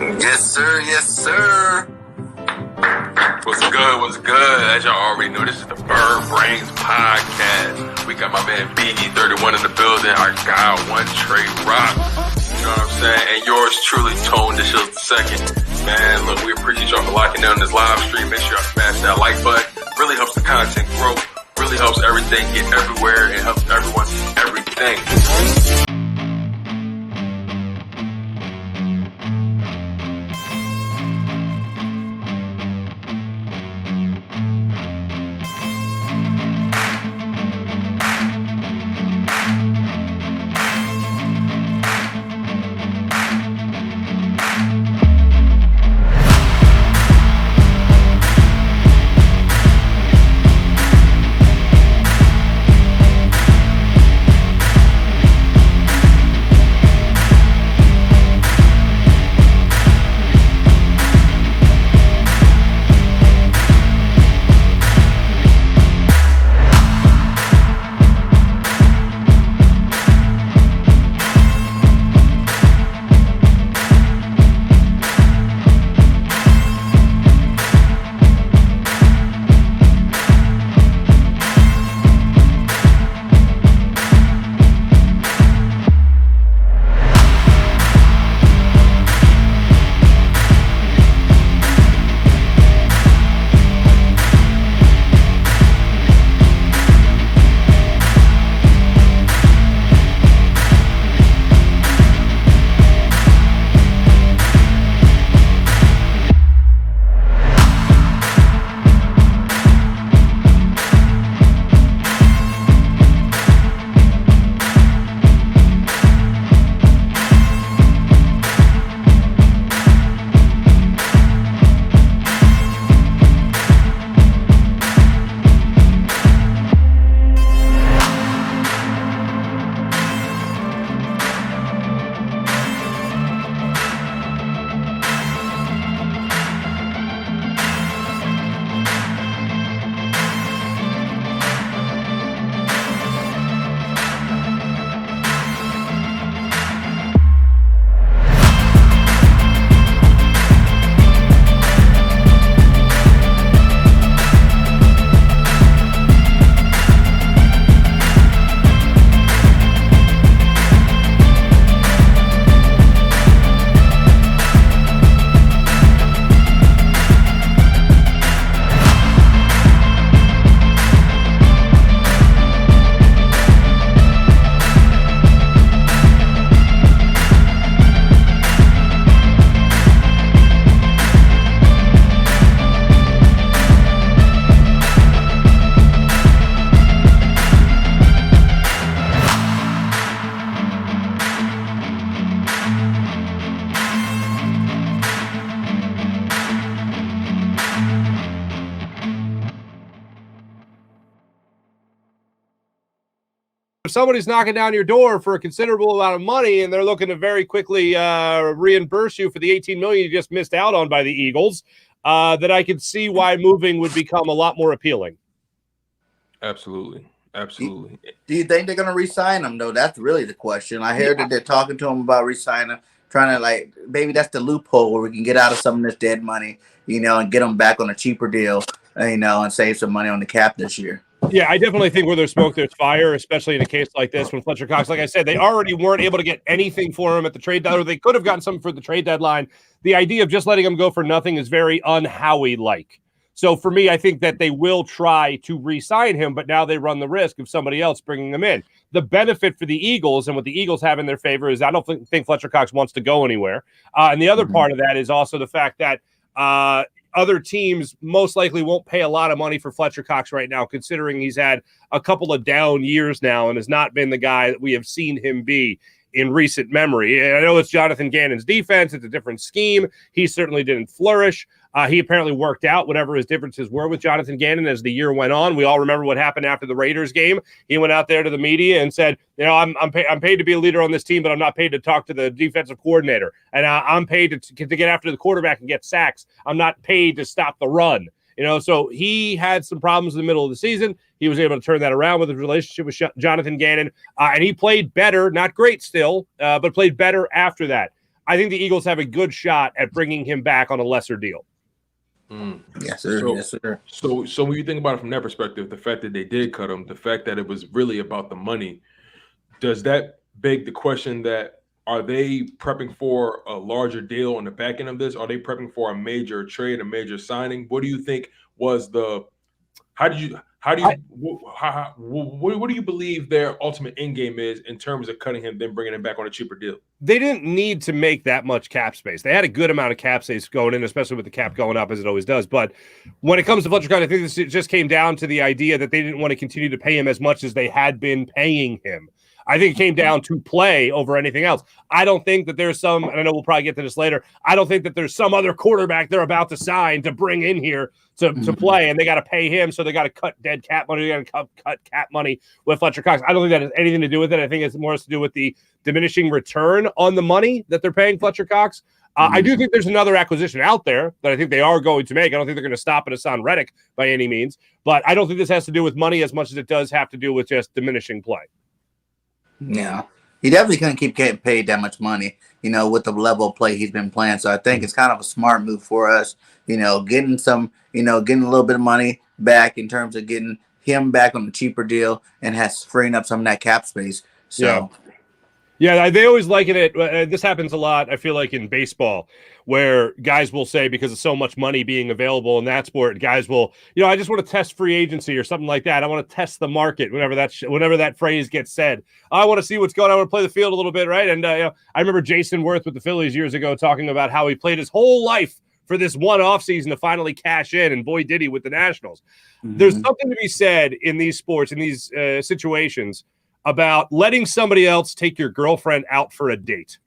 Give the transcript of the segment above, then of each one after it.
Yes, sir. Yes, sir. What's good? What's good? As y'all already know, this is the BRAINZ podcast. We got my man BE31 in the building. Our guy, One Trey Rock. You know what I'm saying? And yours truly, Tone Dishills the second. Man, look, we appreciate y'all for locking down this live stream. Make sure y'all smash that like button. Really helps the content grow. Really helps everything get everywhere and helps everyone see everything. If somebody's knocking down your door for a considerable amount of money and they're looking to very quickly reimburse you for the $18 million you just missed out on by the Eagles, that I could see why moving would become a lot more appealing. Absolutely. Absolutely. Do you think they're going to re-sign him, though? That's really the question. I heard that they're talking to him about re-signing him, trying to, maybe that's the loophole where we can get out of some of this dead money, and get him back on a cheaper deal, and save some money on the cap this year. Yeah, I definitely think where there's smoke, there's fire, especially in a case like this when Fletcher Cox, like I said, they already weren't able to get anything for him at the trade deadline, or they could have gotten something for the trade deadline. The idea of just letting him go for nothing is very un-Howie-like. So for me, I think that they will try to re-sign him, but now they run the risk of somebody else bringing him in. The benefit for the Eagles and what the Eagles have in their favor is I don't think Fletcher Cox wants to go anywhere. And the other part of that is also the fact that other teams most likely won't pay a lot of money for Fletcher Cox right now, considering he's had a couple of down years now and has not been the guy that we have seen him be in recent memory. And I know it's Jonathan Gannon's defense. It's a different scheme. He certainly didn't flourish. He apparently worked out whatever his differences were with Jonathan Gannon as the year went on. We all remember what happened after the Raiders game. He went out there to the media and said, I'm paid to be a leader on this team, but I'm not paid to talk to the defensive coordinator. And I'm paid to get after the quarterback and get sacks. I'm not paid to stop the run. So he had some problems in the middle of the season. He was able to turn that around with his relationship with Jonathan Gannon. And he played better, not great still, but played better after that. I think the Eagles have a good shot at bringing him back on a lesser deal. Yes, sir. So, yes, sir. so when you think about it from that perspective, the fact that they did cut him, the fact that it was really about the money, does that beg the question that are they prepping for a larger deal on the back end of this? Are they prepping for a major trade, a major signing? What do you think was the? What do you believe their ultimate end game is in terms of cutting him, then bringing him back on a cheaper deal? They didn't need to make that much cap space. They had a good amount of cap space going in, especially with the cap going up as it always does. But when it comes to Fletcher Cox, I think this just came down to the idea that they didn't want to continue to pay him as much as they had been paying him. I think it came down to play over anything else. I don't think that there's some, and I know we'll probably get to this later, I don't think that there's some other quarterback they're about to sign to bring in here to play, and they got to pay him, so they got to cut dead cap money. They got to cut cap money with Fletcher Cox. I don't think that has anything to do with it. I think it's more to do with the diminishing return on the money that they're paying Fletcher Cox. I do think there's another acquisition out there that I think they are going to make. I don't think they're going to stop at Hassan Reddick by any means, but I don't think this has to do with money as much as it does have to do with just diminishing play. Yeah, he definitely couldn't keep getting paid that much money, with the level of play he's been playing. So I think it's kind of a smart move for us, getting some, getting a little bit of money back in terms of getting him back on the cheaper deal and freeing up some of that cap space. So. Yeah, they always liken it. This happens a lot, I feel like, in baseball, where guys will say, because of so much money being available in that sport, guys will, I just want to test free agency or something like that. I want to test the market whenever that phrase gets said. I want to see what's going on. I want to play the field a little bit, right? And I remember Jason Worth with the Phillies years ago talking about how he played his whole life for this one offseason to finally cash in, and boy, did he with the Nationals. There's something to be said in these sports, in these situations, about letting somebody else take your girlfriend out for a date.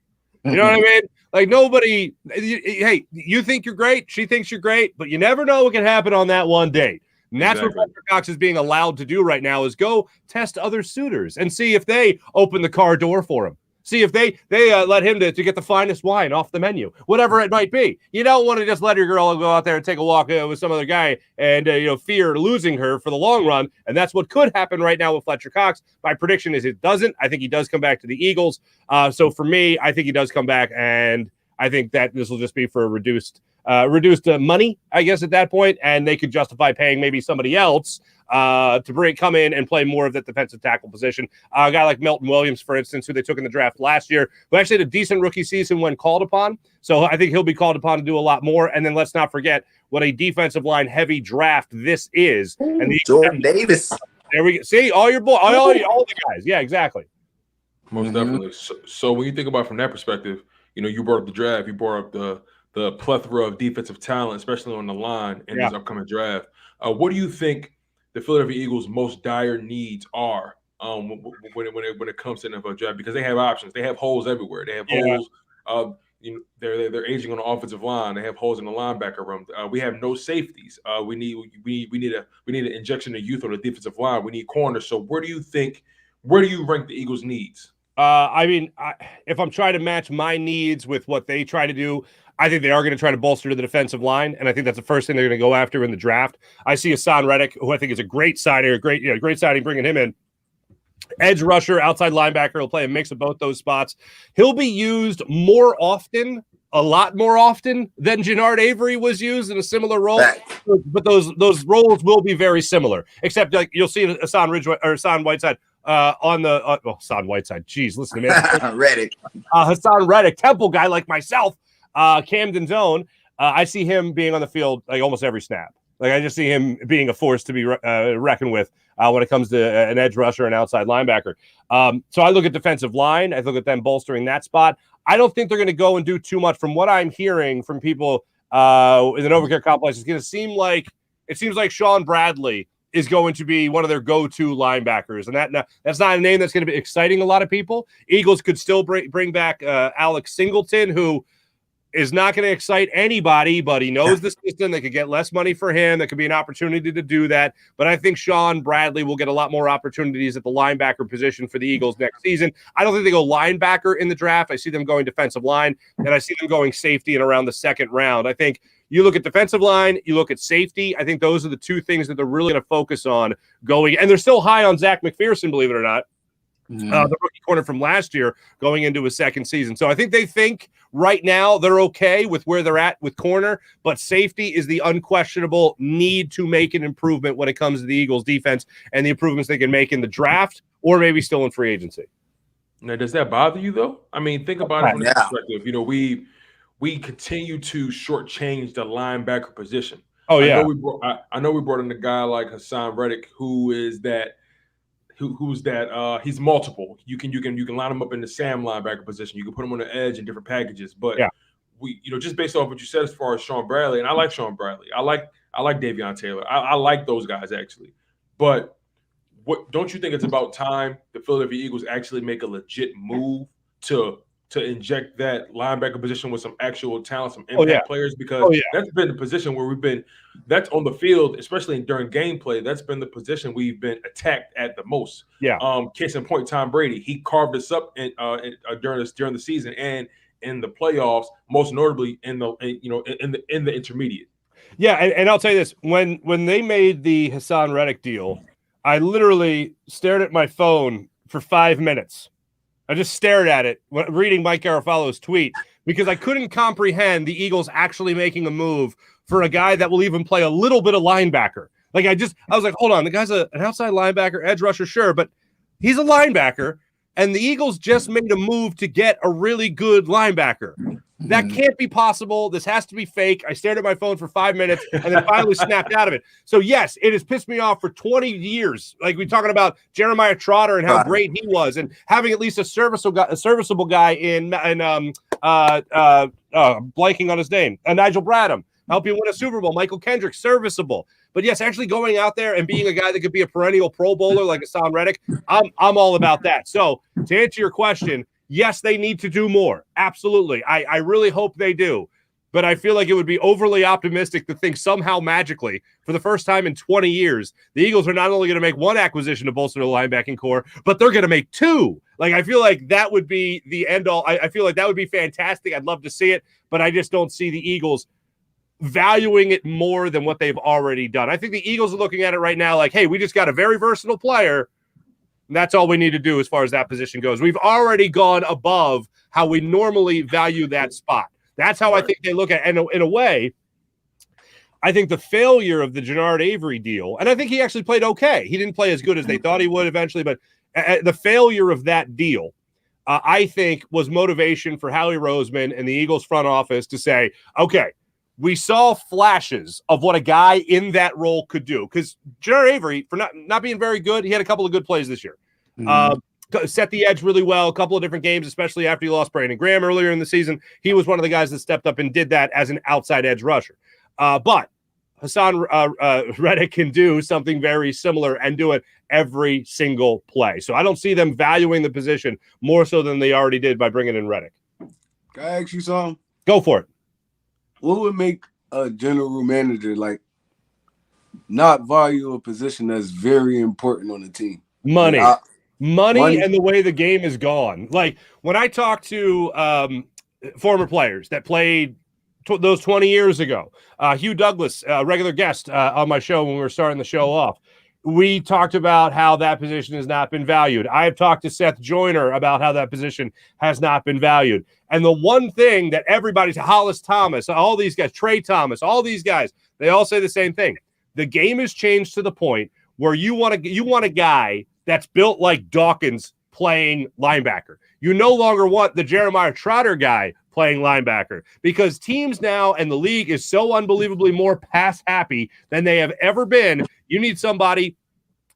You know what I mean? Like nobody, hey, you think you're great, she thinks you're great, but you never know what can happen on that one date. And that's what Fletcher Cox is being allowed to do right now, is go test other suitors and see if they open the car door for him. See if they let him to get the finest wine off the menu, whatever it might be. You don't want to just let your girl go out there and take a walk with some other guy and fear losing her for the long run. And that's what could happen right now with Fletcher Cox. My prediction is it doesn't. I think he does come back to the Eagles. So for me, I think he does come back, and I think that this will just be for a reduced money, I guess, at that point, and they could justify paying maybe somebody else to come in and play more of that defensive tackle position. A guy like Melton Williams, for instance, who they took in the draft last year, who actually had a decent rookie season when called upon. So I think he'll be called upon to do a lot more. And then let's not forget what a defensive line heavy draft this is. And Jordan Davis. There we go. See, all your boys, all the guys. Yeah, exactly. Most definitely. So when you think about it from that perspective, you brought up the draft, you brought up the plethora of defensive talent, especially on the line in this upcoming draft. What do you think the Philadelphia Eagles' most dire needs are when it comes to the NFL draft? Because they have options, they have holes everywhere. They have holes. They're aging on the offensive line. They have holes in the linebacker room. We have no safeties. We need an injection of youth on the defensive line. We need corners. So where do you rank the Eagles' needs? If I'm trying to match my needs with what they try to do, I think they are going to try to bolster the defensive line, and I think that's the first thing they're going to go after in the draft. I see Hassan Reddick, who I think is a great signing, great signing, bringing him in. Edge rusher, outside linebacker, he'll play a mix of both those spots. He'll be used more often, a lot more often than Jannard Avery was used in a similar role. But those roles will be very similar, except like you'll see Hassan Whiteside. Hassan Whiteside. Jeez, listen to me. Reddick. Hassan Reddick, Temple guy like myself, Camden's own. I see him being on the field like almost every snap. Like I just see him being a force to be reckoned with when it comes to an edge rusher and outside linebacker. So I look at defensive line. I look at them bolstering that spot. I don't think they're going to go and do too much. From what I'm hearing from people in the Novacare complex, it's going to seem like Sean Bradley is going to be one of their go-to linebackers. And that's not a name that's going to be exciting a lot of people. Eagles could still bring back Alex Singleton, who is not going to excite anybody, but he knows the system. They could get less money for him. That could be an opportunity to do that. But I think Sean Bradley will get a lot more opportunities at the linebacker position for the Eagles next season. I don't think they go linebacker in the draft. I see them going defensive line, and I see them going safety in around the second round. I think you look at defensive line, you look at safety. I think those are the two things that they're really going to focus on going. And they're still high on Zach McPherson, believe it or not. the rookie corner from last year going into his second season. So I think they think right now they're okay with where they're at with corner, but safety is the unquestionable need to make an improvement when it comes to the Eagles defense and the improvements they can make in the draft or maybe still in free agency. Now, does that bother you though? I mean, think about it from this perspective. You know, we continue to shortchange the linebacker position. Oh yeah. I know we brought in a guy like Hassan Reddick, who's he's multiple. You can line him up in the Sam linebacker position. You can put him on the edge in different packages. But we, just based off what you said as far as Sean Bradley, and I like Sean Bradley. I like Davion Taylor. I like those guys actually. But don't you think it's about time the Philadelphia Eagles actually make a legit move to inject that linebacker position with some actual talent, some impact players? Because that's been the position where that's on the field, especially during gameplay, that's been the position we've been attacked at the most. Case in point, Tom Brady, he carved us up during the season and in the playoffs, most notably in the intermediate. Yeah, and I'll tell you this: when they made the Hassan Reddick deal, I literally stared at my phone for 5 minutes. I just stared at it reading Mike Garafalo's tweet because I couldn't comprehend the Eagles actually making a move for a guy that will even play a little bit of linebacker. Like I was like, hold on, the guy's an outside linebacker, edge rusher, sure, but he's a linebacker, and the Eagles just made a move to get a really good linebacker. That can't be possible. This has to be fake. I stared at my phone for 5 minutes and then finally snapped out of it. So, yes, it has pissed me off for 20 years. Like we're talking about Jeremiah Trotter and how great he was and having at least a serviceable guy in blanking on his name, Nigel Bradham. Help you win a Super Bowl. Michael Kendrick, serviceable. But, yes, actually going out there and being a guy that could be a perennial Pro Bowler like Hassan Reddick, I'm all about that. So, to answer your question, yes, they need to do more. Absolutely. I really hope they do. But I feel like it would be overly optimistic to think somehow magically, for the first time in 20 years, the Eagles are not only going to make one acquisition to bolster the linebacking core, but they're going to make two. Like, I feel like that would be the end all. I feel like that would be fantastic. I'd love to see it, but I just don't see the Eagles valuing it more than what they've already done. I think the Eagles are looking at it right now like, hey, we just got a very versatile player. And that's all we need to do as far as that position goes. We've already gone above how we normally value that spot. That's how I think they look at it. And in a way, I think the failure of the Jannard Avery deal, and I think he actually played okay. He didn't play as good as they thought he would eventually, but the failure of that deal, I think, was motivation for Howie Roseman and the Eagles front office to say, okay, we saw flashes of what a guy in that role could do. Because Jannard Avery, for not being very good, he had a couple of good plays this year. Set the edge really well, a couple of different games, especially after he lost Brandon Graham earlier in the season. He was one of the guys that stepped up and did that as an outside edge rusher. But Hassan Reddick can do something very similar and do it every single play. So I don't see them valuing the position more so than they already did by bringing in Reddick. Can I ask you something? Go for it. What would make a general manager not value a position that's very important on the team? Money and the way the game is gone. Like when I talk to former players that played those 20 years ago, Hugh Douglas, a regular guest on my show when we were starting the show off, we talked about how that position has not been valued. I've talked to Seth Joyner about how that position has not been valued. And the one thing that everybody's, Hollis Thomas, all these guys, Trey Thomas, all these guys, they all say the same thing. The game has changed to the point where you want a guy that's built like Dawkins playing linebacker. You no longer want the Jeremiah Trotter guy playing linebacker because teams now and the league is so unbelievably more pass happy than they have ever been. You need somebody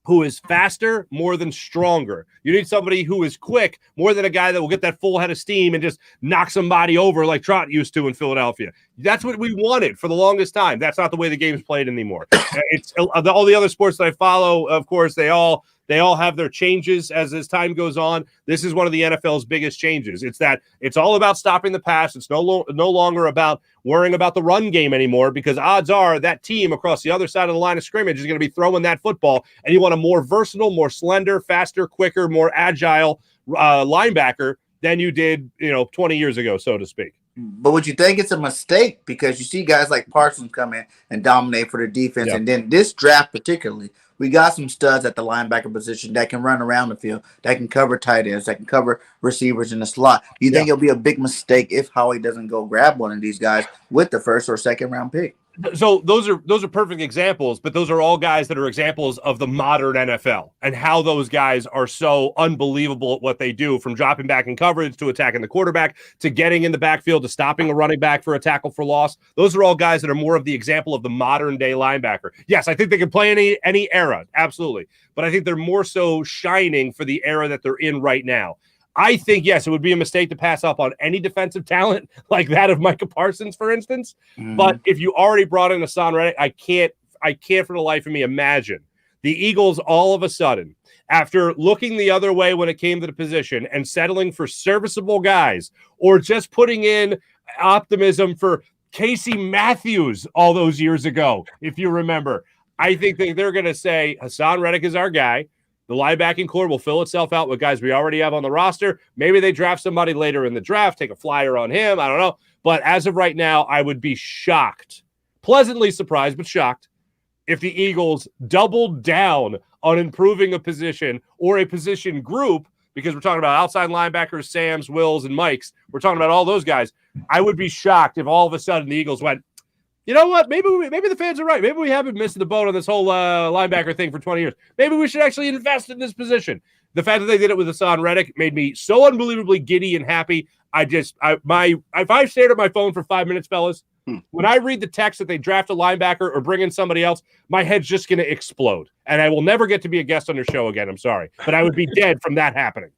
who is faster more than stronger. You need somebody who is quick more than a guy that will get that full head of steam and just knock somebody over like Trot used to in Philadelphia. That's what we wanted for the longest time. That's not the way the game's played anymore. It's all the other sports that I follow, of course, they all have their changes as time goes on. This is one of the NFL's biggest changes. It's all about stopping the pass. It's no longer about worrying about the run game anymore because odds are that team across the other side of the line of scrimmage is going to be throwing that football, and you want a more versatile, more slender, faster, quicker, more agile linebacker than you did 20 years ago, so to speak. But would you think it's a mistake because you see guys like Parsons come in and dominate for the defense, and then this draft particularly We got some studs at the linebacker position that can run around the field, that can cover tight ends, that can cover receivers in the slot. You think it'll be a big mistake if Howie doesn't go grab one of these guys with the first or second round pick? So those are perfect examples, but those are all guys that are examples of the modern NFL and how those guys are so unbelievable at what they do, from dropping back in coverage to attacking the quarterback to getting in the backfield to stopping a running back for a tackle for loss. Those are all guys that are more of the example of the modern day linebacker. Yes, I think they can play any era, absolutely, but I think they're more so shining for the era that they're in right now. I think, yes, it would be a mistake to pass up on any defensive talent like that of Micah Parsons, for instance. But if you already brought in Hassan Reddick, I can't for the life of me imagine the Eagles all of a sudden, after looking the other way when it came to the position and settling for serviceable guys, or just putting in optimism for Casey Matthews all those years ago, if you remember. I think they're going to say Hassan Reddick is our guy. The linebacking core will fill itself out with guys we already have on the roster. Maybe they draft somebody later in the draft, take a flyer on him. I don't know. But as of right now, I would be shocked, pleasantly surprised, but shocked, if the Eagles doubled down on improving a position or a position group, because we're talking about outside linebackers, Sams, Wills, and Mikes. We're talking about all those guys. I would be shocked if all of a sudden the Eagles went, you know what? Maybe the fans are right. Maybe we haven't missed the boat on this whole linebacker thing for 20 years. Maybe we should actually invest in this position. The fact that they did it with Hassan Reddick made me so unbelievably giddy and happy. If I stared at my phone for 5 minutes, fellas, when I read the text that they draft a linebacker or bring in somebody else, my head's just going to explode. And I will never get to be a guest on your show again. I'm sorry. But I would be dead from that happening.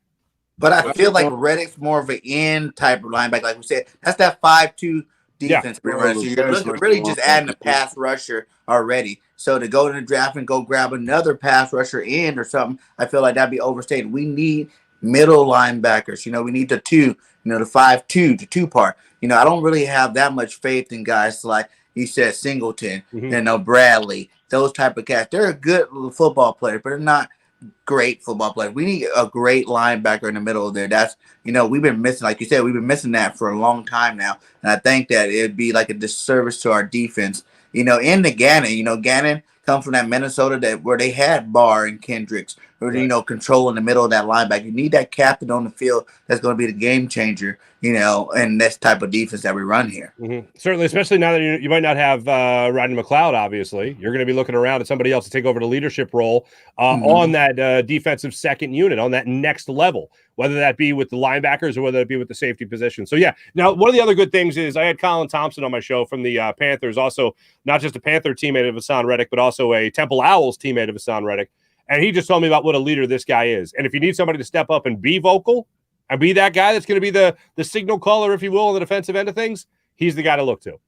But I feel like Reddick's more of an end type of linebacker. Like we said, that's that 5'2" defense. So you're really just adding a pass rusher already. So to go to the draft and go grab another pass rusher in or something, I feel like that'd be overstated. We need middle linebackers. We need the 2, the 5'2", the 2 part. I don't really have that much faith in guys like you said, Singleton, Bradley, those type of cats. They're a good football player, but they're not great football players. We need a great linebacker in the middle of there. That's, we've been missing, like you said, we've been missing that for a long time now. And I think that it'd be like a disservice to our defense. In the Gannon, Gannon comes from that Minnesota where they had Barr and Kendricks, or, controlling the middle of that linebacker. You need that captain on the field that's going to be the game changer, and this type of defense that we run here. Certainly, especially now that you might not have Rodney McLeod, obviously. You're going to be looking around at somebody else to take over the leadership role on that defensive second unit, on that next level, whether that be with the linebackers or whether it be with the safety position. So, yeah. Now, one of the other good things is I had Colin Thompson on my show from the Panthers, also not just a Panther teammate of Hassan Reddick, but also a Temple Owls teammate of Hassan Reddick. And he just told me about what a leader this guy is. And if you need somebody to step up and be vocal and be that guy that's going to be the signal caller, if you will, on the defensive end of things, he's the guy to look to.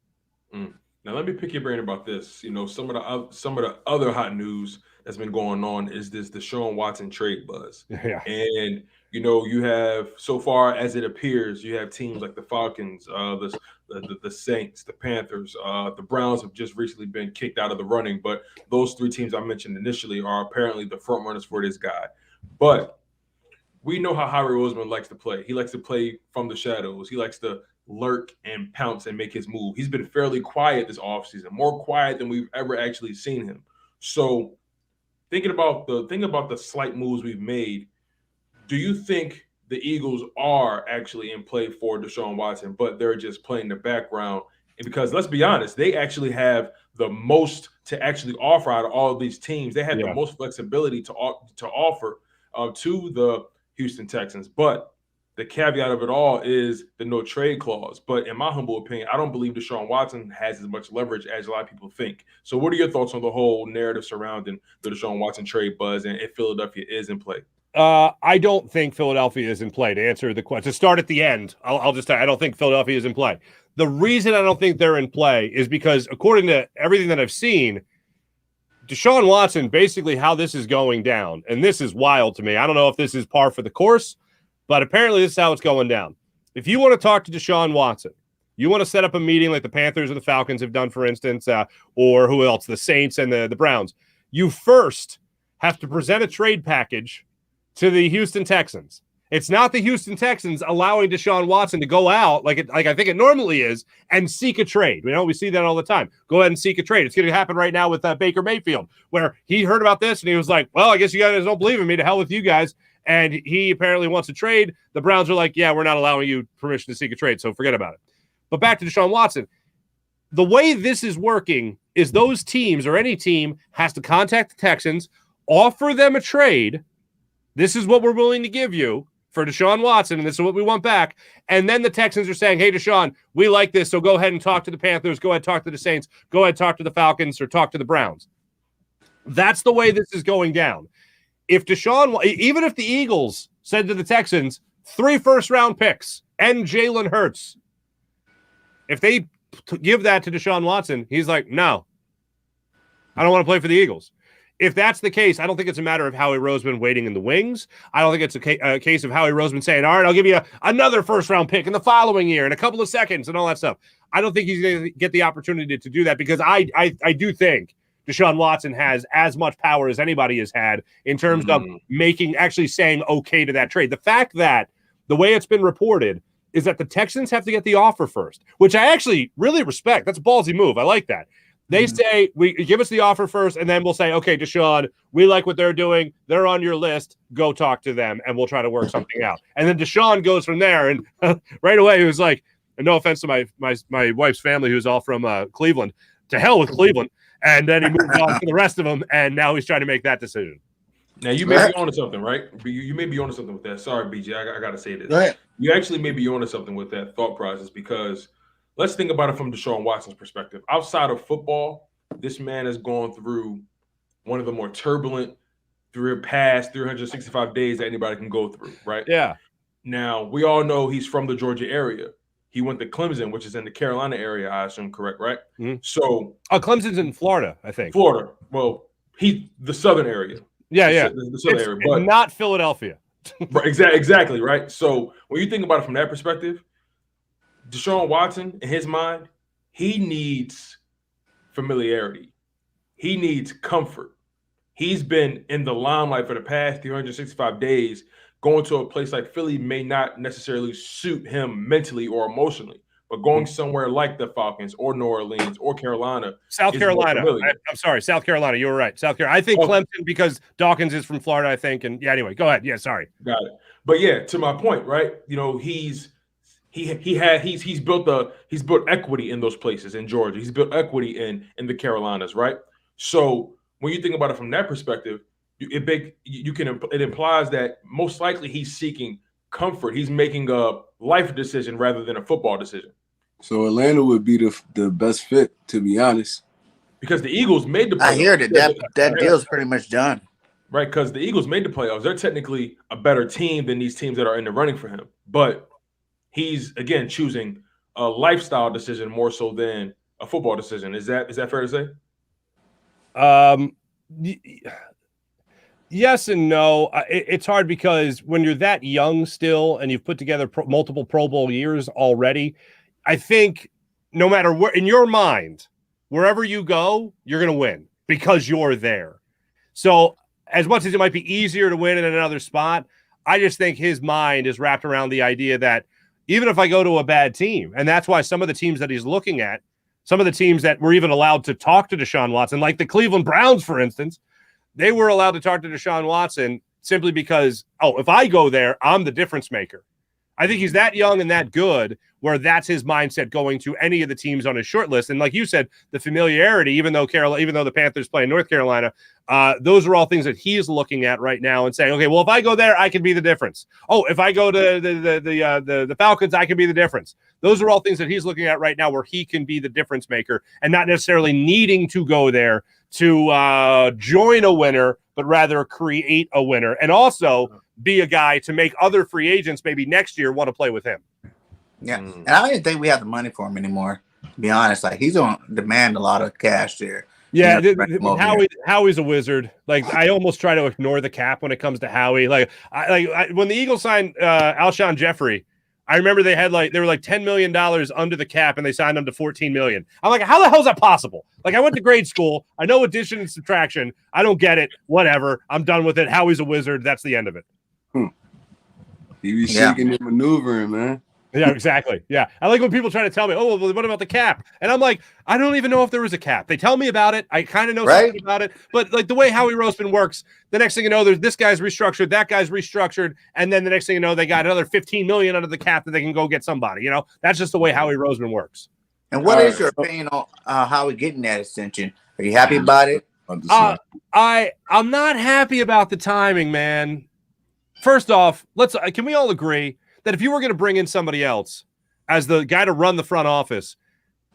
Now, let me pick your brain about this. Some of the other hot news that's been going on is this Deshaun Watson trade buzz. Yeah. And, you have, so far as it appears, you have teams like the Falcons, the Saints, the Panthers, the Browns have just recently been kicked out of the running. But those 3 teams I mentioned initially are apparently the front runners for this guy. But we know how Howie Roseman likes to play. He likes to play from the shadows. He likes to lurk and pounce and make his move. He's been fairly quiet this offseason, more quiet than we've ever actually seen him. So thinking about the slight moves we've made, do you think the Eagles are actually in play for Deshaun Watson, but they're just playing the background? And because let's be honest, they actually have the most to actually offer out of all of these teams. They have the most flexibility to offer to the Houston Texans. But the caveat of it all is the no trade clause. But in my humble opinion, I don't believe Deshaun Watson has as much leverage as a lot of people think. So what are your thoughts on the whole narrative surrounding the Deshaun Watson trade buzz and if Philadelphia is in play? I don't think Philadelphia is in play. To answer the question, to start at the end, I'll just I don't think Philadelphia is in play. The reason I don't think they're in play is because, according to everything that I've seen, Deshaun Watson, basically how this is going down, and this is wild to me. I don't know if this is par for the course, but apparently this is how it's going down. If you want to talk to Deshaun Watson, you want to set up a meeting like the Panthers or the Falcons have done, for instance, or who else, the Saints and the Browns, you first have to present a trade package to the Houston Texans. It's not the Houston Texans allowing Deshaun Watson to go out like I think it normally is and seek a trade. We see that all the time. Go ahead and seek a trade. It's going to happen right now with Baker Mayfield, where he heard about this and he was like, well, I guess you guys don't believe in me. To hell with you guys. And he apparently wants a trade. The Browns are like, yeah, we're not allowing you permission to seek a trade, so forget about it. But back to Deshaun Watson. The way this is working is those teams or any team has to contact the Texans, offer them a trade. This is what we're willing to give you for Deshaun Watson, and this is what we want back. And then the Texans are saying, hey, Deshaun, we like this, so go ahead and talk to the Panthers, go ahead and talk to the Saints, go ahead and talk to the Falcons, or talk to the Browns. That's the way this is going down. If Deshaun, even if the Eagles said to the Texans, 3 first-round picks and Jalen Hurts, if they give that to Deshaun Watson, he's like, no, I don't want to play for the Eagles. If that's the case, I don't think it's a matter of Howie Roseman waiting in the wings. I don't think it's a case of Howie Roseman saying, all right, I'll give you another first-round pick in the following year and a couple of seconds and all that stuff. I don't think he's going to get the opportunity to do that because I do think Deshaun Watson has as much power as anybody has had in terms of actually saying okay to that trade. The fact that the way it's been reported is that the Texans have to get the offer first, which I actually really respect. That's a ballsy move. I like that. They say, give us the offer first, and then we'll say, okay, Deshaun, we like what they're doing. They're on your list. Go talk to them, and we'll try to work something out. And then Deshaun goes from there, and right away he was like, and no offense to my wife's family, who's all from Cleveland, to hell with Cleveland. And then he moved on to the rest of them, and now he's trying to make that decision. Now, you may be onto something, right? You may be onto something with that. Sorry, BJ, I got to say this. Go ahead. You actually may be onto something with that thought process because let's think about it from Deshaun Watson's perspective. Outside of football, this man has gone through one of the more turbulent past 365 days that anybody can go through, right? Yeah. Now, we all know he's from the Georgia area. He went to Clemson, which is in the Carolina area, I assume, correct, right? Mm-hmm. So, Clemson's in Florida, I think. Florida. Well, the southern area. Yeah. The southern area, but not Philadelphia. Right, exactly, right? So when you think about it from that perspective, Deshaun Watson, in his mind, he needs familiarity. He needs comfort. He's been in the limelight for the past 365 days. Going to a place like Philly may not necessarily suit him mentally or emotionally, but going somewhere like the Falcons or New Orleans or Carolina. South Carolina. I'm sorry, South Carolina. You were right. South Carolina. I think Clemson because Dawkins is from Florida, I think. And yeah, anyway, go ahead. Yeah, sorry. Got it. But yeah, to my point, right? You know, he's built equity in those places in Georgia. He's built equity in the Carolinas, right? So when you think about it from that perspective, it implies that most likely he's seeking comfort. He's making a life decision rather than a football decision. So Atlanta would be the best fit, to be honest. Because the Eagles made the playoffs. I hear that deal's pretty much done. Right, because the Eagles made the playoffs. They're technically a better team than these teams that are in the running for him. But he's, again, choosing a lifestyle decision more so than a football decision. Is that fair to say? Yes and no. It's hard because when you're that young still and you've put together multiple Pro Bowl years already, I think no matter where in your mind, wherever you go, you're going to win because you're there. So as much as it might be easier to win in another spot, I just think his mind is wrapped around the idea that even if I go to a bad team, and that's why some of the teams that he's looking at, some of the teams that were even allowed to talk to Deshaun Watson, like the Cleveland Browns, for instance, they were allowed to talk to Deshaun Watson simply because, if I go there, I'm the difference maker. I think he's that young and that good where that's his mindset going to any of the teams on his short list. And like you said, the familiarity, even though the Panthers play in North Carolina, those are all things that he's looking at right now and saying, okay, well, if I go there, I can be the difference. Oh, if I go to the Falcons, I can be the difference. Those are all things that he's looking at right now where he can be the difference maker and not necessarily needing to go there to join a winner, but rather create a winner and also be a guy to make other free agents maybe next year want to play with him. Yeah, and I don't even think we have the money for him anymore, to be honest. Like, he's going to demand a lot of cash there. Yeah, Howie's a wizard. Like, I almost try to ignore the cap when it comes to Howie. Like when the Eagles signed Alshon Jeffrey, I remember they were like $10 million under the cap, and they signed him to $14 million. I'm like, how the hell is that possible? Like, I went to grade school. I know addition and subtraction. I don't get it. Whatever. I'm done with it. Howie's a wizard. That's the end of it. He be shaking and maneuvering, man. Yeah, exactly. Yeah. I like when people try to tell me, oh, well, what about the cap? And I'm like, I don't even know if there was a cap. They tell me about it. I kind of know something about it. But like the way Howie Roseman works, the next thing you know, there's this guy's restructured, that guy's restructured. And then the next thing you know, they got another $15 million under the cap that they can go get somebody. You know, that's just the way Howie Roseman works. And what is your opinion on Howie getting that extension? Are you happy about it? I'm not happy about the timing, man. First off, can we all agree that if you were going to bring in somebody else as the guy to run the front office,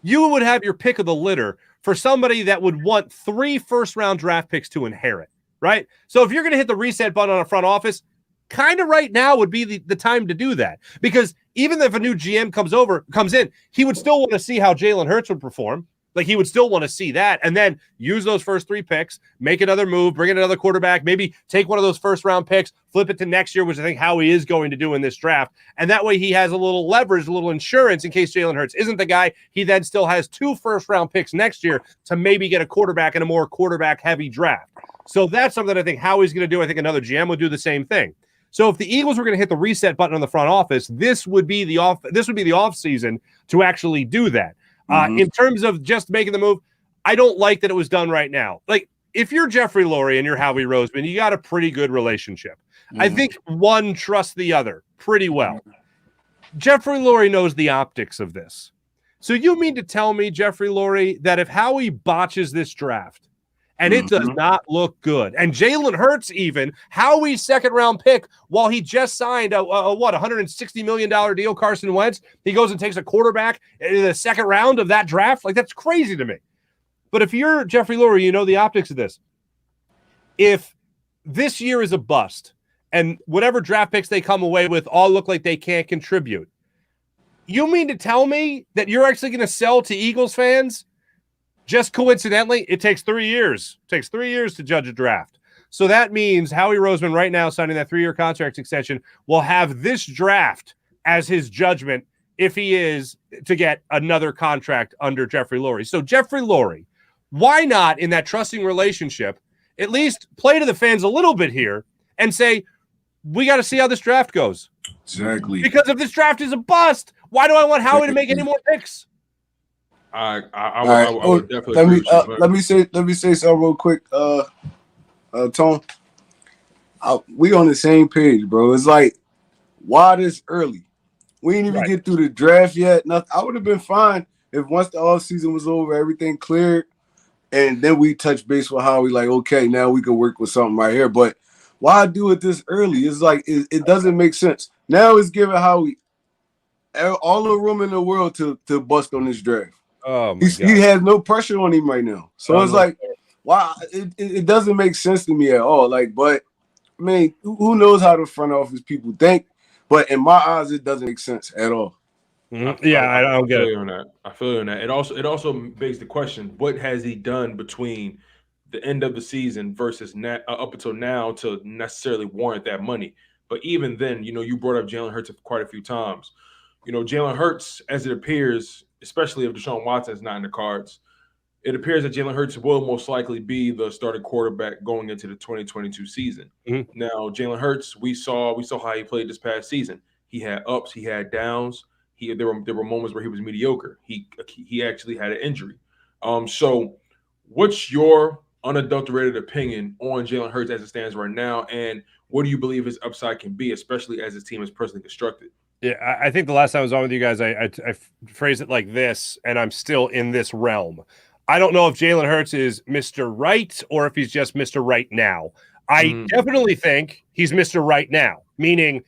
you would have your pick of the litter for somebody that would want 3 first-round draft picks to inherit, right? So if you're going to hit the reset button on a front office, kind of right now would be the time to do that. Because even if a new GM comes in, he would still want to see how Jalen Hurts would perform. Like, he would still want to see that, and then use those first 3 picks, make another move, bring in another quarterback, maybe take one of those first-round picks, flip it to next year, which I think Howie is going to do in this draft. And that way he has a little leverage, a little insurance in case Jalen Hurts isn't the guy. He then still has 2 first-round picks next year to maybe get a quarterback in a more quarterback-heavy draft. So that's something I think Howie's going to do. I think another GM would do the same thing. So if the Eagles were going to hit the reset button on the front office, this would be the off season to actually do that. In terms of just making the move, I don't like that it was done right now. Like, if you're Jeffrey Lurie and you're Howie Roseman, you got a pretty good relationship. I think one trusts the other pretty well. Jeffrey Lurie knows the optics of this. So you mean to tell me, Jeffrey Lurie, that if Howie botches this draft and it does not look good, and Jalen Hurts even, Howie's second-round pick, while he just signed a $160 million deal, Carson Wentz, he goes and takes a quarterback in the second round of that draft? Like, that's crazy to me. But if you're Jeffrey Lurie, you know the optics of this. If this year is a bust, and whatever draft picks they come away with all look like they can't contribute, you mean to tell me that you're actually going to sell to Eagles fans? Just coincidentally, it takes 3 years. It takes 3 years to judge a draft. So that means Howie Roseman right now signing that 3-year contract extension will have this draft as his judgment if he is to get another contract under Jeffrey Lurie. So Jeffrey Lurie, why not in that trusting relationship at least play to the fans a little bit here and say, we got to see how this draft goes. Exactly. Because if this draft is a bust, why do I want Howie to make any more picks? I would definitely let me say something real quick, Tone. We on the same page, bro. It's like, why this early? We didn't even get through the draft yet. Nothing. I would have been fine if once the offseason was over, everything cleared, and then we touch base with Howie, like, okay, now we can work with something right here. But why do it this early? It's like it doesn't make sense. Now it's giving Howie all the room in the world to bust on this draft. Oh, he has no pressure on him right now. So it's like, wow, it doesn't make sense to me at all. Like, but I mean, who knows how the front office people think? But in my eyes, it doesn't make sense at all. Yeah, I don't get it. I feel you on that. It also begs the question: what has he done between the end of the season versus up until now to necessarily warrant that money? But even then, you brought up Jalen Hurts quite a few times. Jalen Hurts, as it appears, especially if Deshaun Watson is not in the cards, it appears that Jalen Hurts will most likely be the starting quarterback going into the 2022 season. Now, Jalen Hurts, we saw how he played this past season. He had ups, he had downs. There were moments where he was mediocre. He actually had an injury. So what's your unadulterated opinion on Jalen Hurts as it stands right now, and what do you believe his upside can be, especially as his team is personally constructed? Yeah, I think the last time I was on with you guys, I phrased it like this, and I'm still in this realm. I don't know if Jalen Hurts is Mr. Right or if he's just Mr. Right now. I definitely think he's Mr. Right now, meaning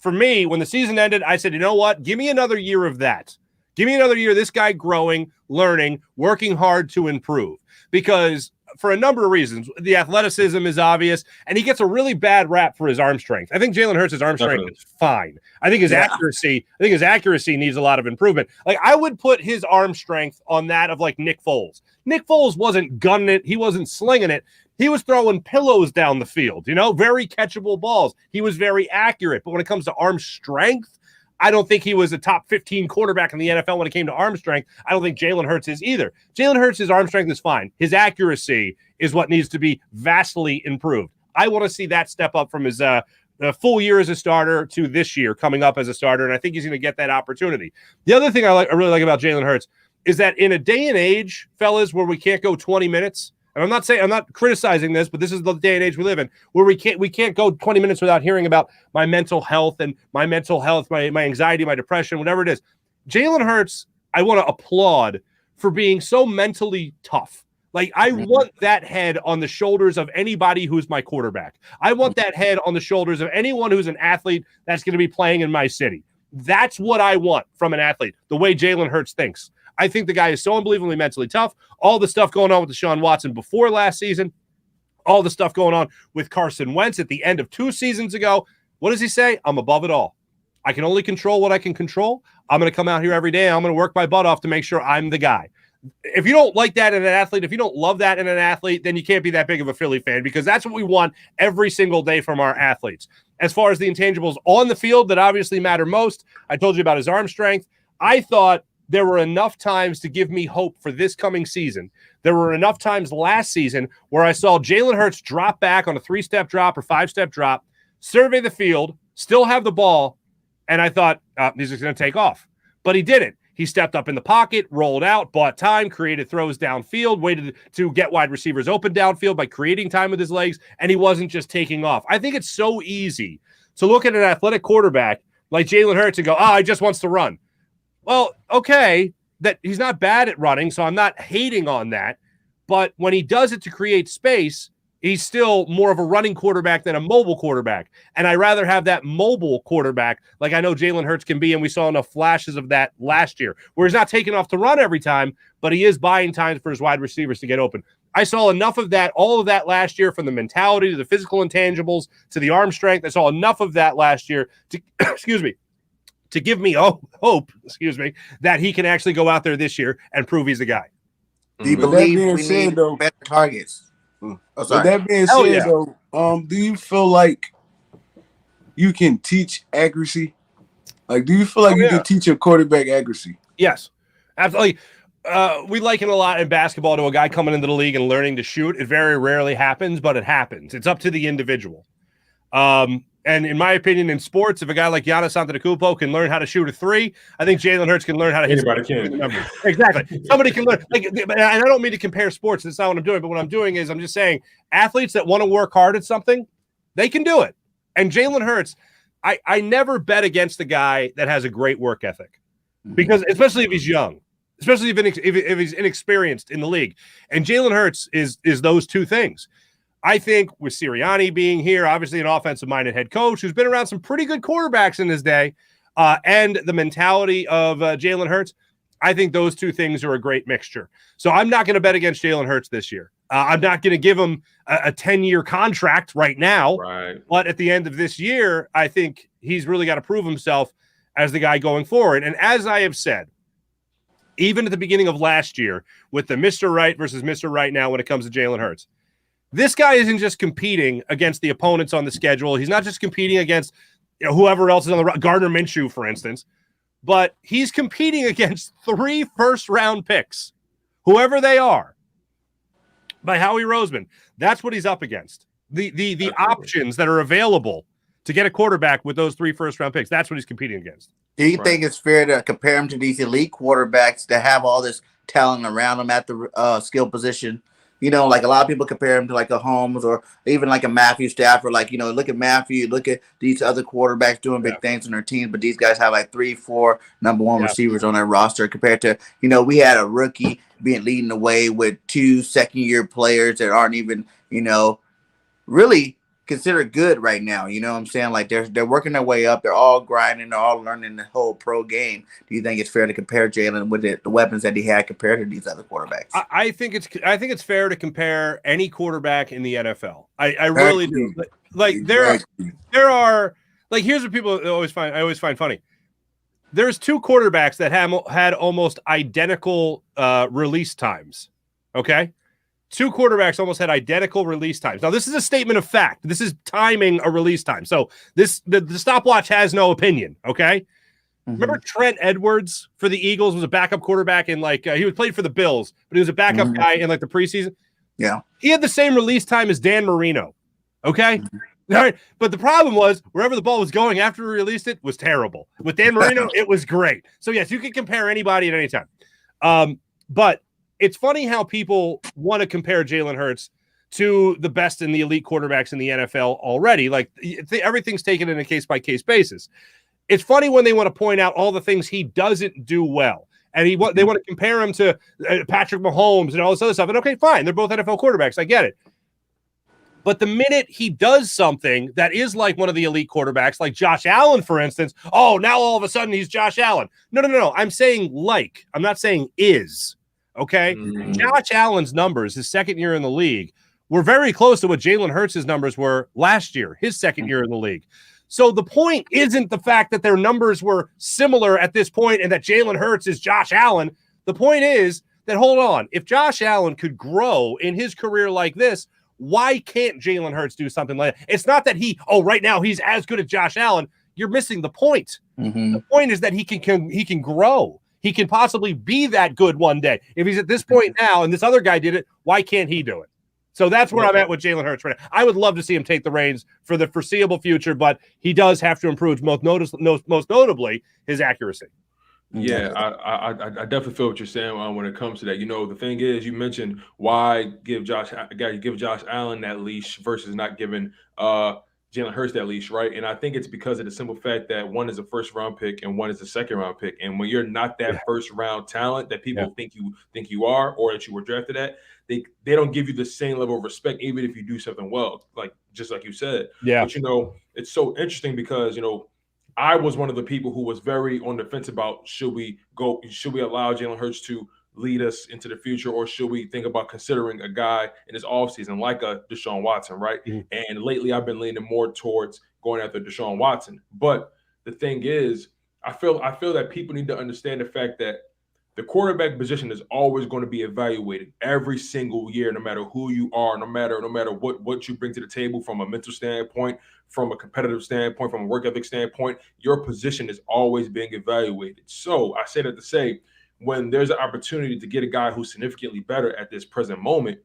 for me, when the season ended, I said, you know what? Give me another year of that. Give me another year of this guy growing, learning, working hard to improve. Because for a number of reasons, the athleticism is obvious, and he gets a really bad rap for his arm strength. I think Jalen Hurts' arm strength is fine. I think his accuracy needs a lot of improvement. Like, I would put his arm strength on that of like Nick Foles. Nick Foles wasn't gunning it. He wasn't slinging it. He was throwing pillows down the field, very catchable balls. He was very accurate. But when it comes to arm strength, I don't think he was a top 15 quarterback in the NFL when it came to arm strength. I don't think Jalen Hurts is either. Jalen Hurts' arm strength is fine. His accuracy is what needs to be vastly improved. I want to see that step up from his a full year as a starter to this year coming up as a starter, and I think he's going to get that opportunity. The other thing I really like about Jalen Hurts is that in a day and age, fellas, where we can't go 20 minutes, and I'm not criticizing this, but this is the day and age we live in, where we can't go 20 minutes without hearing about my mental health, my anxiety, my depression, whatever it is. Jalen Hurts, I want to applaud for being so mentally tough. Like, I want that head on the shoulders of anybody who's my quarterback. I want that head on the shoulders of anyone who's an athlete that's going to be playing in my city. That's what I want from an athlete, the way Jalen Hurts thinks. I think the guy is so unbelievably mentally tough. All the stuff going on with Deshaun Watson before last season, all the stuff going on with Carson Wentz at the end of 2 seasons ago. What does he say? I'm above it all. I can only control what I can control. I'm going to come out here every day. I'm going to work my butt off to make sure I'm the guy. If you don't like that in an athlete, if you don't love that in an athlete, then you can't be that big of a Philly fan, because that's what we want every single day from our athletes. As far as the intangibles on the field that obviously matter most, I told you about his arm strength. I thought there were enough times to give me hope for this coming season. There were enough times last season where I saw Jalen Hurts drop back on a 3-step drop or 5-step drop, survey the field, still have the ball, and I thought, he's just going to take off. But he didn't. He stepped up in the pocket, rolled out, bought time, created throws downfield, waited to get wide receivers open downfield by creating time with his legs, and he wasn't just taking off. I think it's so easy to look at an athletic quarterback like Jalen Hurts and go, he just wants to run. Well, okay, that he's not bad at running, so I'm not hating on that. But when he does it to create space, he's still more of a running quarterback than a mobile quarterback. And I'd rather have that mobile quarterback like I know Jalen Hurts can be, and we saw enough flashes of that last year, where he's not taking off to run every time, but he is buying time for his wide receivers to get open. I saw enough of that, all of that last year, from the mentality to the physical intangibles to the arm strength. I saw enough of that last year to, to give me hope, that he can actually go out there this year and prove he's the guy. Do you believe we need better targets? With that being said, though, do you feel like you can teach accuracy? Like, do you feel like you can teach a quarterback accuracy? Yes, absolutely. We liken a lot in basketball to a guy coming into the league and learning to shoot. It very rarely happens, but it happens. It's up to the individual. And in my opinion, in sports, if a guy like Giannis Antetokounmpo can learn how to shoot a 3, I think Jalen Hurts can learn how to hit. Anybody can. Exactly. Somebody can learn. And I don't mean to compare sports. That's not what I'm doing. But what I'm doing is I'm just saying athletes that want to work hard at something, they can do it. And Jalen Hurts, I never bet against the guy that has a great work ethic, because especially if he's young, especially if he's inexperienced in the league. And Jalen Hurts is those two things. I think with Sirianni being here, obviously an offensive-minded head coach who's been around some pretty good quarterbacks in his day, and the mentality of Jalen Hurts, I think those two things are a great mixture. So I'm not going to bet against Jalen Hurts this year. I'm not going to give him a 10-year contract right now. Right. But at the end of this year, I think he's really got to prove himself as the guy going forward. And as I have said, even at the beginning of last year with the Mr. Right versus Mr. Right now when it comes to Jalen Hurts, this guy isn't just competing against the opponents on the schedule. He's not just competing against whoever else is on the Gardner Minshew, for instance, but he's competing against 3 first-round picks, whoever they are, by Howie Roseman. That's what he's up against. The options that are available to get a quarterback with those 3 first-round picks, that's what he's competing against. Do you think it's fair to compare him to these elite quarterbacks that have all this talent around them at the skill position? You know, like a lot of people compare him to like a Holmes or even like a Matthew Stafford. Like, look at Matthew, look at these other quarterbacks doing big things on their teams, but these guys have like 3, 4 number 1 receivers on their roster compared to, we had a rookie leading the way with 2 second-year players that aren't even, really considered good right now. You know what I'm saying? Like they're working their way up. They're all grinding. They're all learning the whole pro game. Do you think it's fair to compare Jalen with the weapons that he had compared to these other quarterbacks? I think it's fair to compare any quarterback in the NFL. I really do. Like there are like, here's what people I always find funny. There's 2 quarterbacks that had almost identical release times. Okay. 2 quarterbacks almost had identical release times. Now, this is a statement of fact. This is timing a release time. So the stopwatch has no opinion, okay? Remember Trent Edwards for the Eagles was a backup quarterback in he was played for the Bills, but he was a backup guy in the preseason? Yeah. He had the same release time as Dan Marino, okay? All right. But the problem was wherever the ball was going after we released it was terrible. With Dan Marino, it was great. So, yes, you can compare anybody at any time. But it's funny how people want to compare Jalen Hurts to the best and the elite quarterbacks in the NFL already. Like everything's taken in a case-by-case basis. It's funny when they want to point out all the things he doesn't do well. And they want to compare him to Patrick Mahomes and all this other stuff. And okay, fine. They're both NFL quarterbacks. I get it. But the minute he does something that is like one of the elite quarterbacks, like Josh Allen, for instance, oh, now all of a sudden he's Josh Allen. No. I'm saying like. I'm not saying is. Okay? Josh Allen's numbers, his second year in the league, were very close to what Jalen Hurts' numbers were last year, his second year in the league. So the point isn't the fact that their numbers were similar at this point and that Jalen Hurts is Josh Allen. The point is that, hold on, if Josh Allen could grow in his career like this, why can't Jalen Hurts do something like that? It's not that right now he's as good as Josh Allen. You're missing the point. The point is that he can grow. He can possibly be that good one day. If he's at this point now and this other guy did it, why can't he do it? So that's where I'm at with Jalen Hurts right now. I would love to see him take the reins for the foreseeable future, but he does have to improve most notably his accuracy. Yeah, I definitely feel what you're saying when it comes to that. The thing is, you mentioned why give Josh Allen that leash versus not giving Jalen Hurts that leash, right? And I think it's because of the simple fact that one is a first-round pick and one is a second-round pick. And when you're not that first-round talent that people think you are or that you were drafted at, they don't give you the same level of respect, even if you do something well, just like you said. Yeah. But it's so interesting because I was one of the people who was very on the fence about should we allow Jalen Hurts to lead us into the future, or should we think about considering a guy in his offseason like a Deshaun Watson, right? And lately I've been leaning more towards going after Deshaun Watson. But the thing is, I feel that people need to understand the fact that the quarterback position is always going to be evaluated every single year, no matter who you are, no matter what you bring to the table from a mental standpoint, from a competitive standpoint, from a work ethic standpoint. Your position is always being evaluated. So I say that to say, when there's an opportunity to get a guy who's significantly better at this present moment,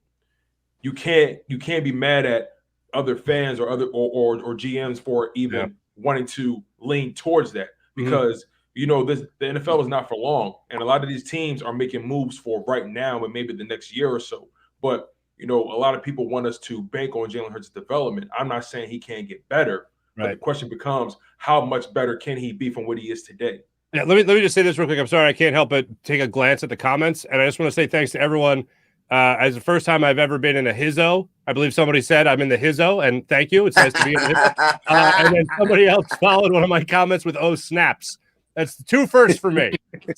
you can't be mad at other fans or GMs for even wanting to lean towards that, because the NFL is not for long, and a lot of these teams are making moves for right now and maybe the next year or so. But a lot of people want us to bank on Jalen Hurts' development. I'm not saying he can't get better, but the question becomes, how much better can he be from what he is today? Yeah, let me just say this real quick. I'm sorry, I can't help but take a glance at the comments, and I just want to say thanks to everyone. As the first time I've ever been in a hizzo, I believe somebody said I'm in the hizzo, and thank you. It's nice to be in the hizzo. And then somebody else followed one of my comments with "oh snaps." That's the two firsts for me.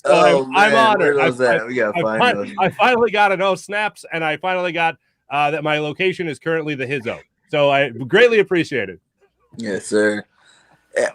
So I'm honored. I finally got an "oh snaps," and I finally got that my location is currently the hizzo. So I greatly appreciate it. Yes, sir.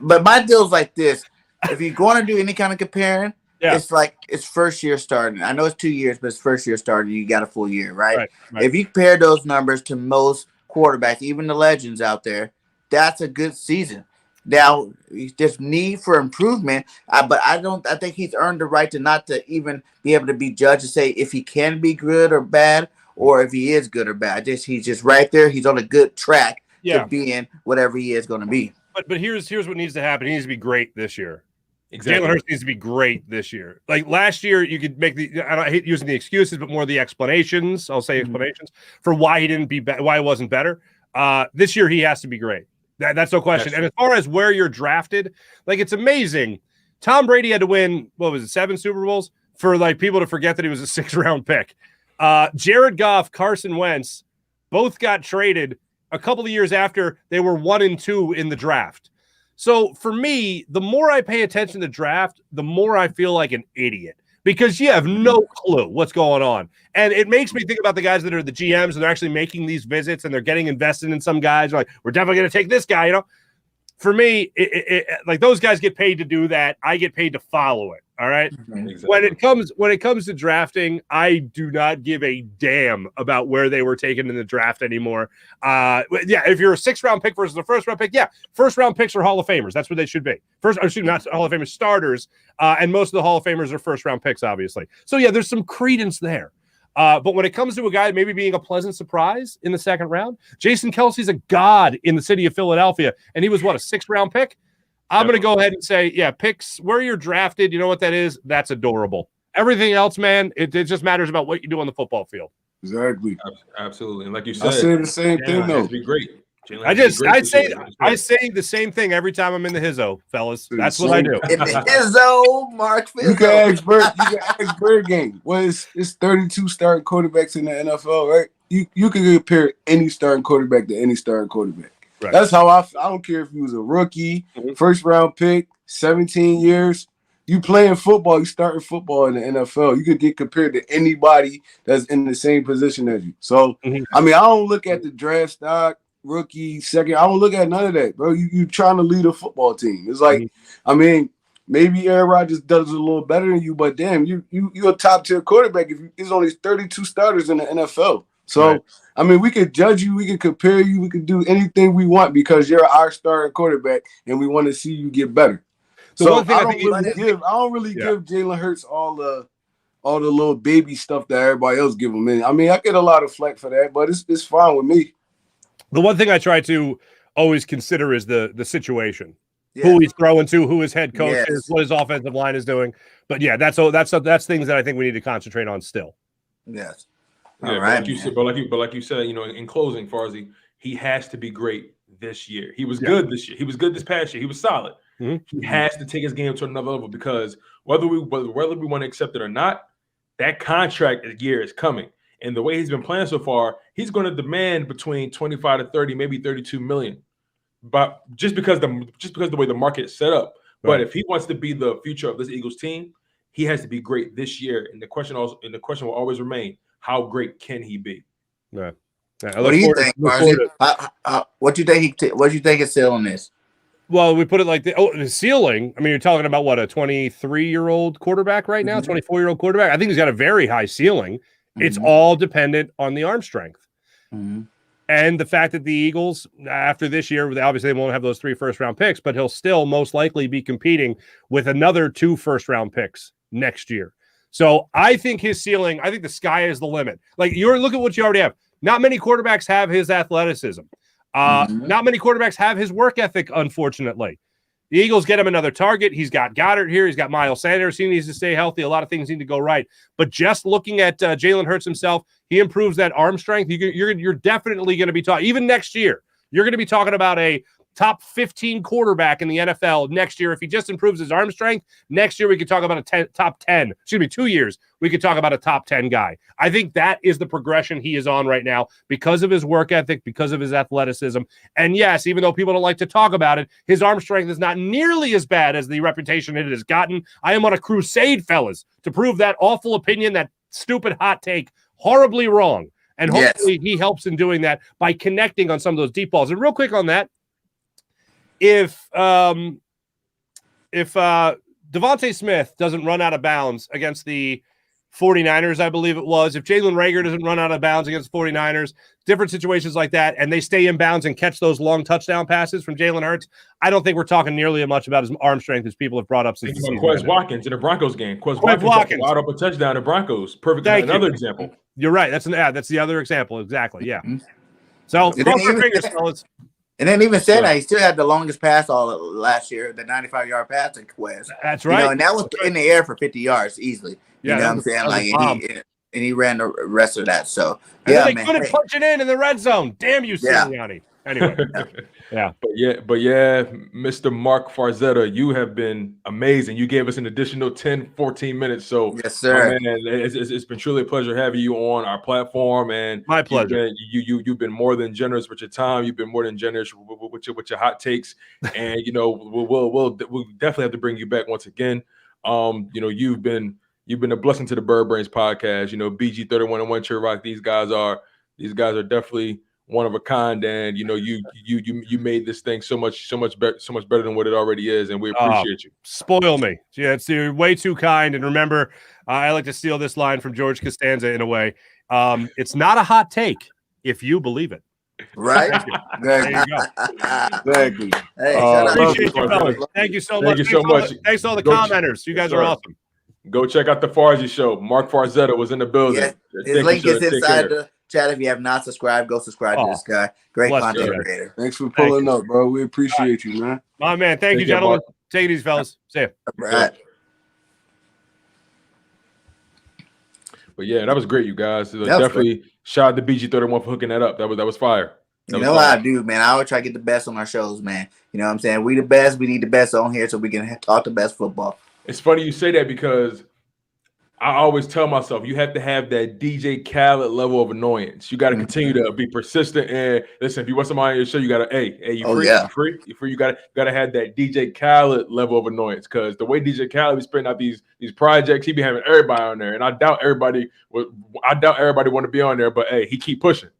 But my deal's like this. If you're going to do any kind of comparing, it's like it's first year starting. I know it's 2 years, but it's first year starting. You got a full year, right? If you compare those numbers to most quarterbacks, even the legends out there, that's a good season. Now, there's need for improvement, but I think he's earned the right to not to even be able to be judged to say if he can be good or bad, or if he is good or bad. He's just right there. He's on a good track to being whatever he is going to be. But here's what needs to happen. He needs to be great this year. Exactly. Jalen Hurts needs to be great this year. Like last year, you could make I hate using the excuses, but more the explanations. I'll say explanations for why he why he wasn't better. This year, he has to be great. That's no question. And as far as where you're drafted, it's amazing. Tom Brady had to win, 7 Super Bowls for people to forget that he was a 6th-round pick. Jared Goff, Carson Wentz, both got traded a couple of years after they were 1 and 2 in the draft. So for me, the more I pay attention to draft, the more I feel like an idiot, because you have no clue what's going on. And it makes me think about the guys that are the GMs and they're actually making these visits and they're getting invested in some guys. They're like, we're definitely going to take this guy, For me, those guys get paid to do that. I get paid to follow it. All right. Exactly. When it comes to drafting, I do not give a damn about where they were taken in the draft anymore. If you're a 6th-round pick versus a 1st-round pick, first-round picks are Hall of Famers. That's what they should be. Not Hall of Famers, starters. And most of the Hall of Famers are 1st-round picks, obviously. So there's some credence there. But when it comes to a guy maybe being a pleasant surprise in the second round, Jason Kelce's a god in the city of Philadelphia, and he was, what, a 6th-round pick? I'm going to go ahead and say, yeah, picks where you're drafted, you know what that is? That's adorable. Everything else, man, it just matters about what you do on the football field. Exactly. Absolutely. And like you said, I say the same thing, though. Be great. I say the same thing every time I'm in the hizzo, fellas. That's what I do. In the hizzo, Mark Fizzo. You can ask BIRDGANG. Well, it's 32 starting quarterbacks in the NFL, right? You can compare any starting quarterback to any starting quarterback. Right. That's how I don't care if he was a rookie, first round pick, 17 years. You playing football, you starting football in the NFL. You could get compared to anybody that's in the same position as you. So, I mean, I don't look at the draft stock, rookie, second. I don't look at none of that, bro. You trying to lead a football team. It's like, I mean, maybe Aaron Rodgers does it a little better than you, but damn, you're a top tier quarterback if there's only 32 starters in the NFL. So, I mean, we could judge you, we could compare you, we could do anything we want because you're our starting quarterback and we want to see you get better. So I don't really give Jalen Hurts all the little baby stuff that everybody else give him. I mean, I get a lot of flack for that, but it's fine with me. The one thing I try to always consider is the situation, who he's throwing to, who his head coach is, what his offensive line is doing. But yeah, that's things that I think we need to concentrate on still. Yes. Yeah, all right. But like you said, you know, in closing, Farzy, he has to be great this year. He was good this year. He was good this past year. He was solid. He has to take his game to another level because whether we want to accept it or not, that contract year is coming. And the way he's been playing so far, he's going to demand between 25 to 30, maybe 32 million. But just because the way the market is set up. Right. But if he wants to be the future of this Eagles team, he has to be great this year. And the question will always remain, how great can he be? Yeah. What do you think, Farzy? What do you think his ceiling is? Well, we put it like the ceiling. I mean, you're talking about what, a 23-year-old quarterback right now, 24-year-old quarterback. I think he's got a very high ceiling. It's all dependent on the arm strength. And the fact that the Eagles, after this year, obviously they won't have those 3 first-round picks, but he'll still most likely be competing with another 2 first-round picks next year. So I think his ceiling, I think the sky is the limit. Like, look at what you already have. Not many quarterbacks have his athleticism. Not many quarterbacks have his work ethic, unfortunately. The Eagles get him another target. He's got Goddard here. He's got Miles Sanders. He needs to stay healthy. A lot of things need to go right. But just looking at Jalen Hurts himself, he improves that arm strength. You're definitely going to be talking, even next year, you're going to be talking about a top 15 quarterback in the NFL next year. If he just improves his arm strength, next year we could talk about a top 10. 2 years, we could talk about a top 10 guy. I think that is the progression he is on right now because of his work ethic, because of his athleticism. And yes, even though people don't like to talk about it, his arm strength is not nearly as bad as the reputation it has gotten. I am on a crusade, fellas, to prove that awful opinion, that stupid hot take, horribly wrong. And hopefully he helps in doing that by connecting on some of those deep balls. And real quick on that, if Devontae Smith doesn't run out of bounds against the 49ers, I believe it was, if Jalen Reagor doesn't run out of bounds against 49ers, different situations like that, and they stay in bounds and catch those long touchdown passes from Jalen Hurts, I don't think we're talking nearly as much about his arm strength as people have brought up since the season. Quez Watkins in the Broncos game. Quez Watkins wide open touchdown to Broncos. Perfect. Another example. You're right. That's the other example. Exactly. Yeah. So cross your fingers, fellas. And then even said that he still had the longest pass all last year, the 95-yard pass to Quez. That's right. You know, and that was in the air for 50 yards easily. You know what I'm saying? Like, and he ran the rest of that. So they couldn't punch it in the red zone. Damn you, Sirianni. Anyway, But yeah, Mr. Mark Farzetta, you have been amazing. You gave us an additional 10, 14 minutes. So yes, sir. Man, it's been truly a pleasure having you on our platform. And my pleasure. You've been more than generous with your time. You've been more than generous with your hot takes. And you know, we'll definitely have to bring you back once again. You know, you've been a blessing to the Bird Brains podcast. You know, BG31 and One Chair Rock. These guys are definitely one of a kind, and you know, you made this thing so much better than what it already is, and we appreciate you. Spoil me. Yeah, you're way too kind. And remember, I like to steal this line from George Costanza in a way. It's not a hot take if you believe it. Right? There you go. Exactly. Hey, appreciate you, fellas. Thank you so much. Thank you so much. Thanks to all the commenters. You guys are awesome. Go check out the FARZY show. Mark Farzetta was in the building. Yes, his link is inside the chat. If you have not subscribed, go subscribe to this guy. Great content creator. Thanks for pulling up, bro. We appreciate you, man. My man. Thank you, gentlemen. Take it easy, fellas. See you. Right. But yeah, that was great, you guys. Definitely shout out to BG31 for hooking that up. That was fire. You know what I do, man? I always try to get the best on our shows, man. You know what I'm saying? We the best. We need the best on here so we can talk the best football. It's funny you say that because I always tell myself you have to have that DJ Khaled level of annoyance. You got to continue to be persistent and listen. If you want somebody on your show, you got to, hey, you free? You free? You free? You got to have that DJ Khaled level of annoyance because the way DJ Khaled be spitting out these projects, he be having everybody on there, and I doubt everybody want to be on there, but hey, he keep pushing.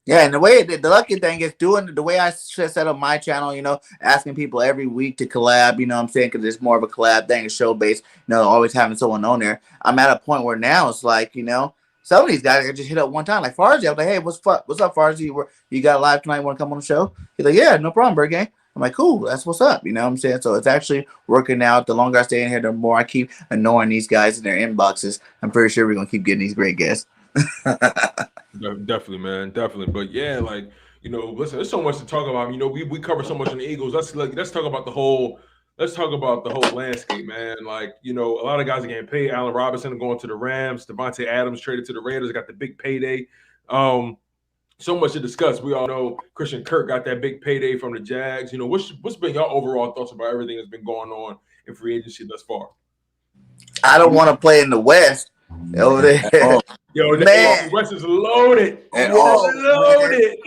Yeah, and the lucky thing is doing the way I set up my channel, you know, asking people every week to collab, you know what I'm saying, because it's more of a collab thing, it's show-based, you know, always having someone on there. I'm at a point where now it's like, you know, some of these guys I just hit up one time, like FARZY. I'm like, hey, what's up, FARZY? You got live tonight? Want to come on the show? He's like, yeah, no problem, BIRDGANG. I'm like, cool, that's what's up, you know what I'm saying? So it's actually working out. The longer I stay in here, the more I keep annoying these guys in their inboxes. I'm pretty sure we're going to keep getting these great guests. Definitely, man, definitely. But yeah, like, you know, listen, there's so much to talk about. You know, we cover so much in the Eagles. Let's talk about the whole landscape, man. Like, you know, a lot of guys are getting paid. Allen Robinson going to the Rams. Devontae Adams traded to the Raiders, got the big payday. So much to discuss. We all know Christian Kirk got that big payday from the Jags. You know, what's been your overall thoughts about everything that's been going on in free agency thus far? I don't want to play in the West over there. Yo, the West is loaded. Loaded.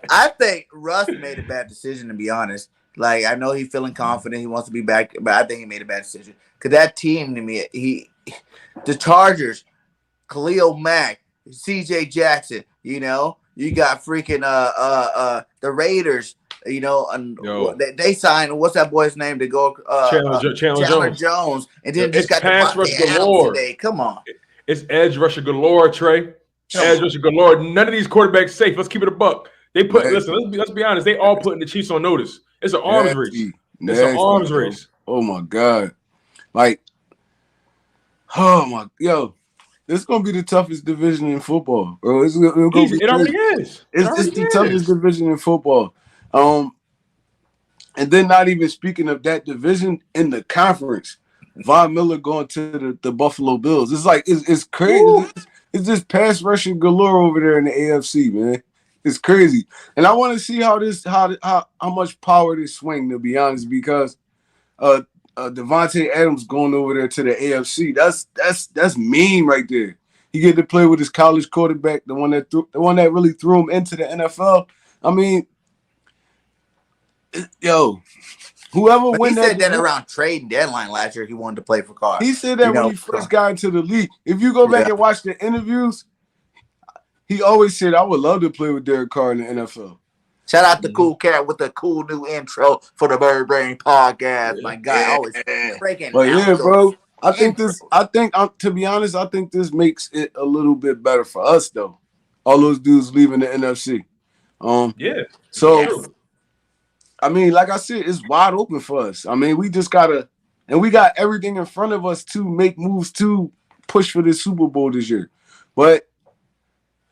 I think Russ made a bad decision, to be honest. Like, I know he's feeling confident. He wants to be back, but I think he made a bad decision. Because that team, to me, the Chargers, Khalil Mack, C.J. Jackson, you know, you got freaking the Raiders, you know, and they signed, what's that boy's name to go? Chandler Jones. And then just got pass rush galore today. Come on. It's edge rusher galore, Trey. Edge rusher galore. None of these quarterbacks safe. Let's keep it a buck. They put let's be honest. They all putting the Chiefs on notice. It's an arms race. It's an arms race. Oh my God! Like, this is gonna be the toughest division in football, bro. It already is. It's the toughest division in football. And then not even speaking of that division in the conference. Von Miller going to the Buffalo Bills. It's like it's crazy. It's just pass rushing galore over there in the AFC, man. It's crazy, and I want to see how much power this swing. To be honest, because Devontae Adams going over there to the AFC. That's mean right there. He get to play with his college quarterback, the one that really threw him into the NFL. I mean, whoever win that. He said that around trade deadline last year. He wanted to play for Carr. He said that when he first got into the league. If you go back and watch the interviews, he always said, "I would love to play with Derek Carr in the NFL." Shout out to Cool Cat with the cool new intro for the Bird Brain podcast. My guy always breaking. But yeah, bro, I think to be honest, I think this makes it a little bit better for us though. All those dudes leaving the NFC. So. I mean, like I said, it's wide open for us. I mean, we just gotta, and we got everything in front of us to make moves to push for this Super Bowl this year. But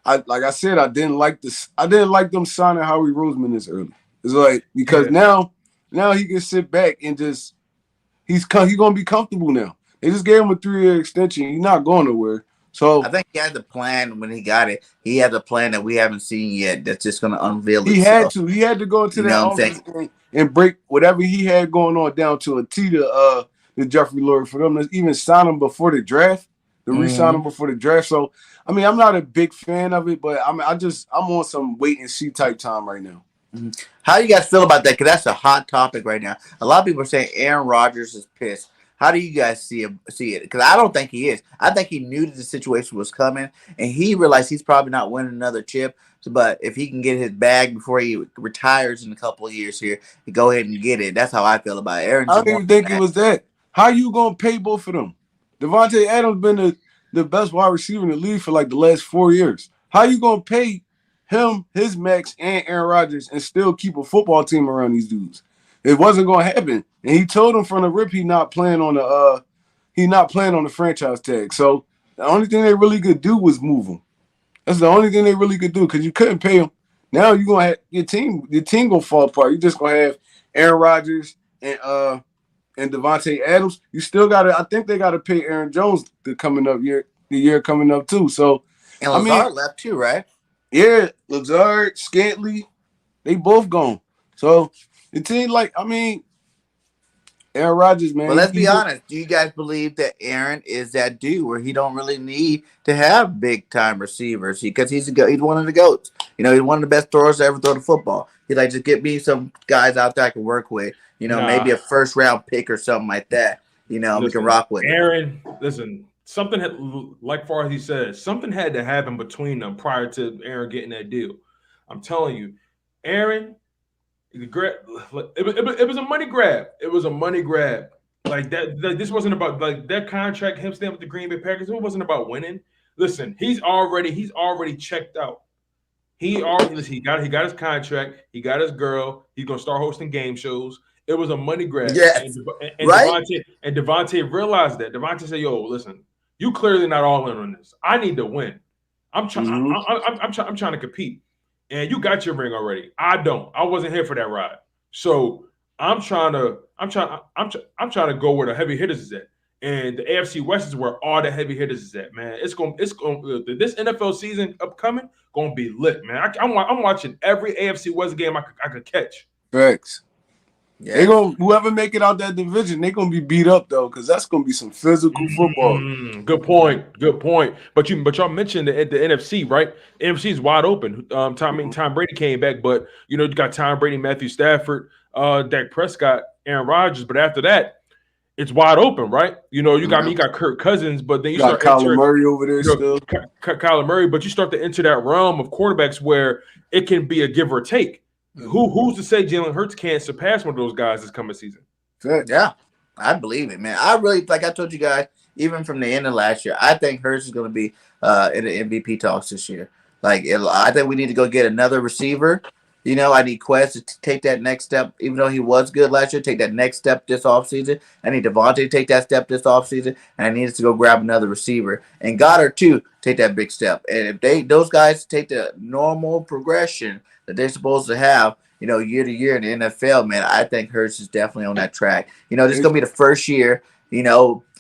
like I said, I didn't like them signing Howie Roseman this early. It's like because now he can sit back and just he's gonna be comfortable now. They just gave him a 3-year extension. He's not going nowhere. So I think he had the plan when he got it. He had the plan that we haven't seen yet. That's just going to unveil it. He had to go into that office and break whatever he had going on down to a T to Jeffrey Lurie for them to even sign him before the draft, to re-sign him before the draft. So I mean, I'm not a big fan of it, but I'm on some wait and see type time right now. How do you guys feel about that? Because that's a hot topic right now. A lot of people are saying Aaron Rodgers is pissed. How do you guys see it? Because I don't think he is. I think he knew that the situation was coming, and he realized he's probably not winning another chip. But if he can get his bag before he retires in a couple of years here, go ahead and get it. That's how I feel about it. Aaron, I didn't think it was that. How you gonna pay both of them? Devontae Adams been the best wide receiver in the league for like the last 4 years. How you gonna pay him, his max, and Aaron Rodgers and still keep a football team around these dudes? It wasn't gonna happen. And he told him from the rip he not playing on the He's not playing on the franchise tag. So the only thing they really could do was move him. That's the only thing they really could do because you couldn't pay him. Now you're gonna have your team gonna fall apart. You're just gonna have Aaron Rodgers and Devontae Adams. You still gotta. I think they gotta pay Aaron Jones the year coming up too. So and Lazard left too, right? Yeah, Lazard, Scantling, they both gone. So the team, Aaron Rodgers, man. Well, let's be honest. Do you guys believe that Aaron is that dude where he don't really need to have big time receivers because he's one of the GOATs. He's one of the best throwers to ever throw the football. He's like, just get me some guys out there I can work with. Maybe a first round pick or something like that. We can rock with. Aaron, listen, something had, like Farzi said, something had to happen between them prior to Aaron getting that deal. I'm telling you, Aaron. It was a money grab. It was a money grab. Like that. This wasn't about that contract. Him staying with the Green Bay Packers. It wasn't about winning. Listen, he's already checked out. He got his contract. He got his girl. He's gonna start hosting game shows. It was a money grab. Yes, and right. Devontae realized that. Devontae said, "Yo, listen, you clearly not all in on this. I need to win. I'm trying. I'm trying to compete." And you got your ring already. I don't. I wasn't here for that ride. So I'm trying to go where the heavy hitters is at. And the AFC West is where all the heavy hitters is at, man. This NFL season upcoming gonna be lit, man. I'm watching every AFC West game I could catch. Facts. Yeah. Whoever make it out that division, they're gonna be beat up though, because that's gonna be some physical football. Good point. But y'all mentioned the NFC, right? The NFC is wide open. Tom Brady came back, but you got Tom Brady, Matthew Stafford, Dak Prescott, Aaron Rodgers. But after that, it's wide open, right? You got Kirk Cousins, but then you got Kyler Murray over there still. Kyler Murray, but you start to enter that realm of quarterbacks where it can be a give or take. Who's to say Jalen Hurts can't surpass one of those guys this coming season? Yeah, I believe it, man. I really, like I told you guys, even from the end of last year, I think Hurts is going to be in the MVP talks this year. I think we need to go get another receiver. I need Quest to take that next step, even though he was good last year, take that next step this offseason. I need Devontae to take that step this offseason, and I need us to go grab another receiver. And Goddard, too, take that big step. And if those guys take the normal progression that they're supposed to have, year to year in the NFL, man, I think Hurts is definitely on that track. This is going to be the first year,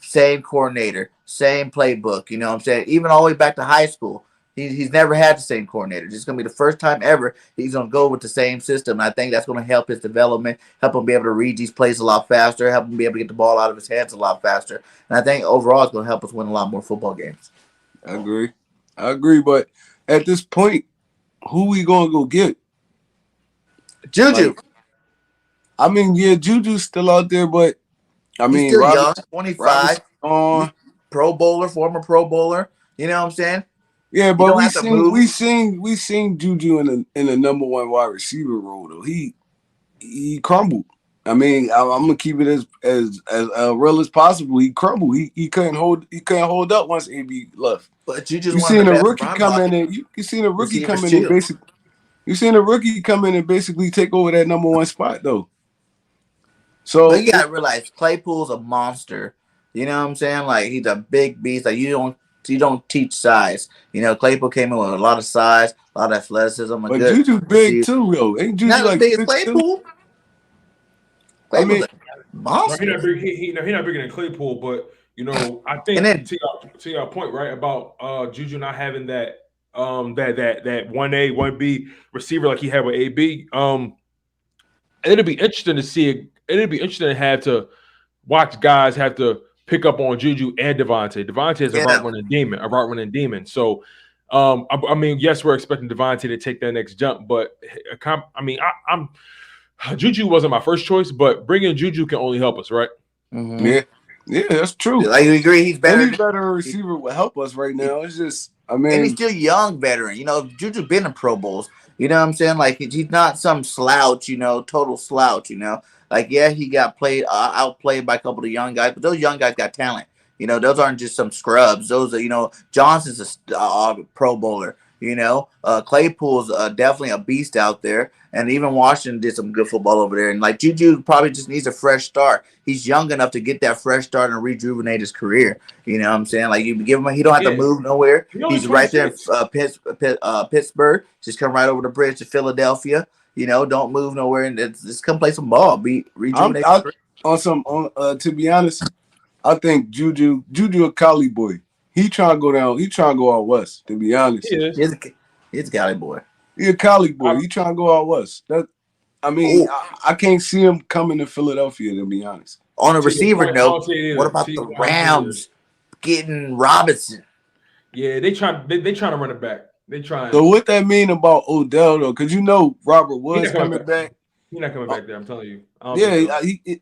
same coordinator, same playbook, what I'm saying? Even all the way back to high school. He's never had the same coordinator. This is going to be the first time ever he's going to go with the same system. And I think that's going to help his development, help him be able to read these plays a lot faster, help him be able to get the ball out of his hands a lot faster. And I think overall it's going to help us win a lot more football games. I agree. But at this point, who we going to go get? Juju. Juju's still out there, but he's still young, 25, Pro Bowler, former Pro Bowler. You know what I'm saying? Yeah, but we seen Juju in the number one wide receiver role though. He crumbled. I'm gonna keep it as real as possible. He crumbled. He couldn't hold up once AB left. But you seen a rookie come in and you seen a rookie come in and basically. You seen a rookie come in and basically take over that number one spot though. So but you gotta realize Claypool's a monster. You know what I'm saying? He's a big beast. You don't teach size. Claypool came in with a lot of size, a lot of athleticism. But Juju big too, yo. Ain't Juju not as big as Claypool? Claypool's a monster. He's not bigger than Claypool, but I think to your point, right, about Juju not having that 1A, 1B receiver like he had with AB. It'll be interesting to see it. It'll be interesting to have to watch guys have to pick up on Juju and Devontae. Devontae is a route running demon. So, yes, we're expecting Devontae to take that next jump, but Juju wasn't my first choice, but bringing Juju can only help us, right? Mm-hmm. Yeah, that's true. You agree? He's better. Any better receiver will help us right now. It's just, and he's still young, veteran. Juju been in Pro Bowls. You know what I'm saying? He's not some slouch. Total slouch. He got outplayed by a couple of young guys, but those young guys got talent. Those aren't just some scrubs. Those are, Johnson's a Pro Bowler. You know, Claypool's definitely a beast out there, and even Washington did some good football over there. And like Juju probably just needs a fresh start. He's young enough to get that fresh start and rejuvenate his career. You know what I'm saying? Like you give him, he don't have to move nowhere. He's right there in Pittsburgh. Just come right over the bridge to Philadelphia. You know, don't move nowhere and just come play some ball. Rejuvenate. To be honest, I think Juju a Cali boy. He trying to go down. He trying to go out west. To be honest, he's a Cali boy. He a Cali boy. He trying to go out west. I can't see him coming to Philadelphia. To be honest. On a receiver note, what about the Rams getting Robinson? Yeah, they trying to run it back. They trying. So what that mean about Odell though? Because you know Robert Woods coming back. He's not coming back there. I'm telling you.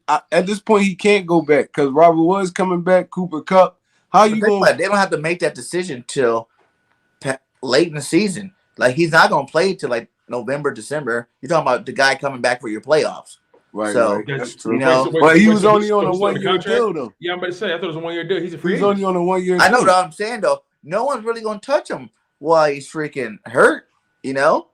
At this point he can't go back because Robert Woods coming back. Cooper Kupp. How you going? They don't have to make that decision till late in the season. Like he's not going to play till like November, December. You're talking about the guy coming back for your playoffs. Right. So right. That's true. You know, but he was only on a 1 year deal though. Yeah, I'm about to say I thought it was a 1 year deal. He's a free. He's only on a 1 year. I know what I'm saying though. No one's really going to touch him while he's freaking hurt. You know,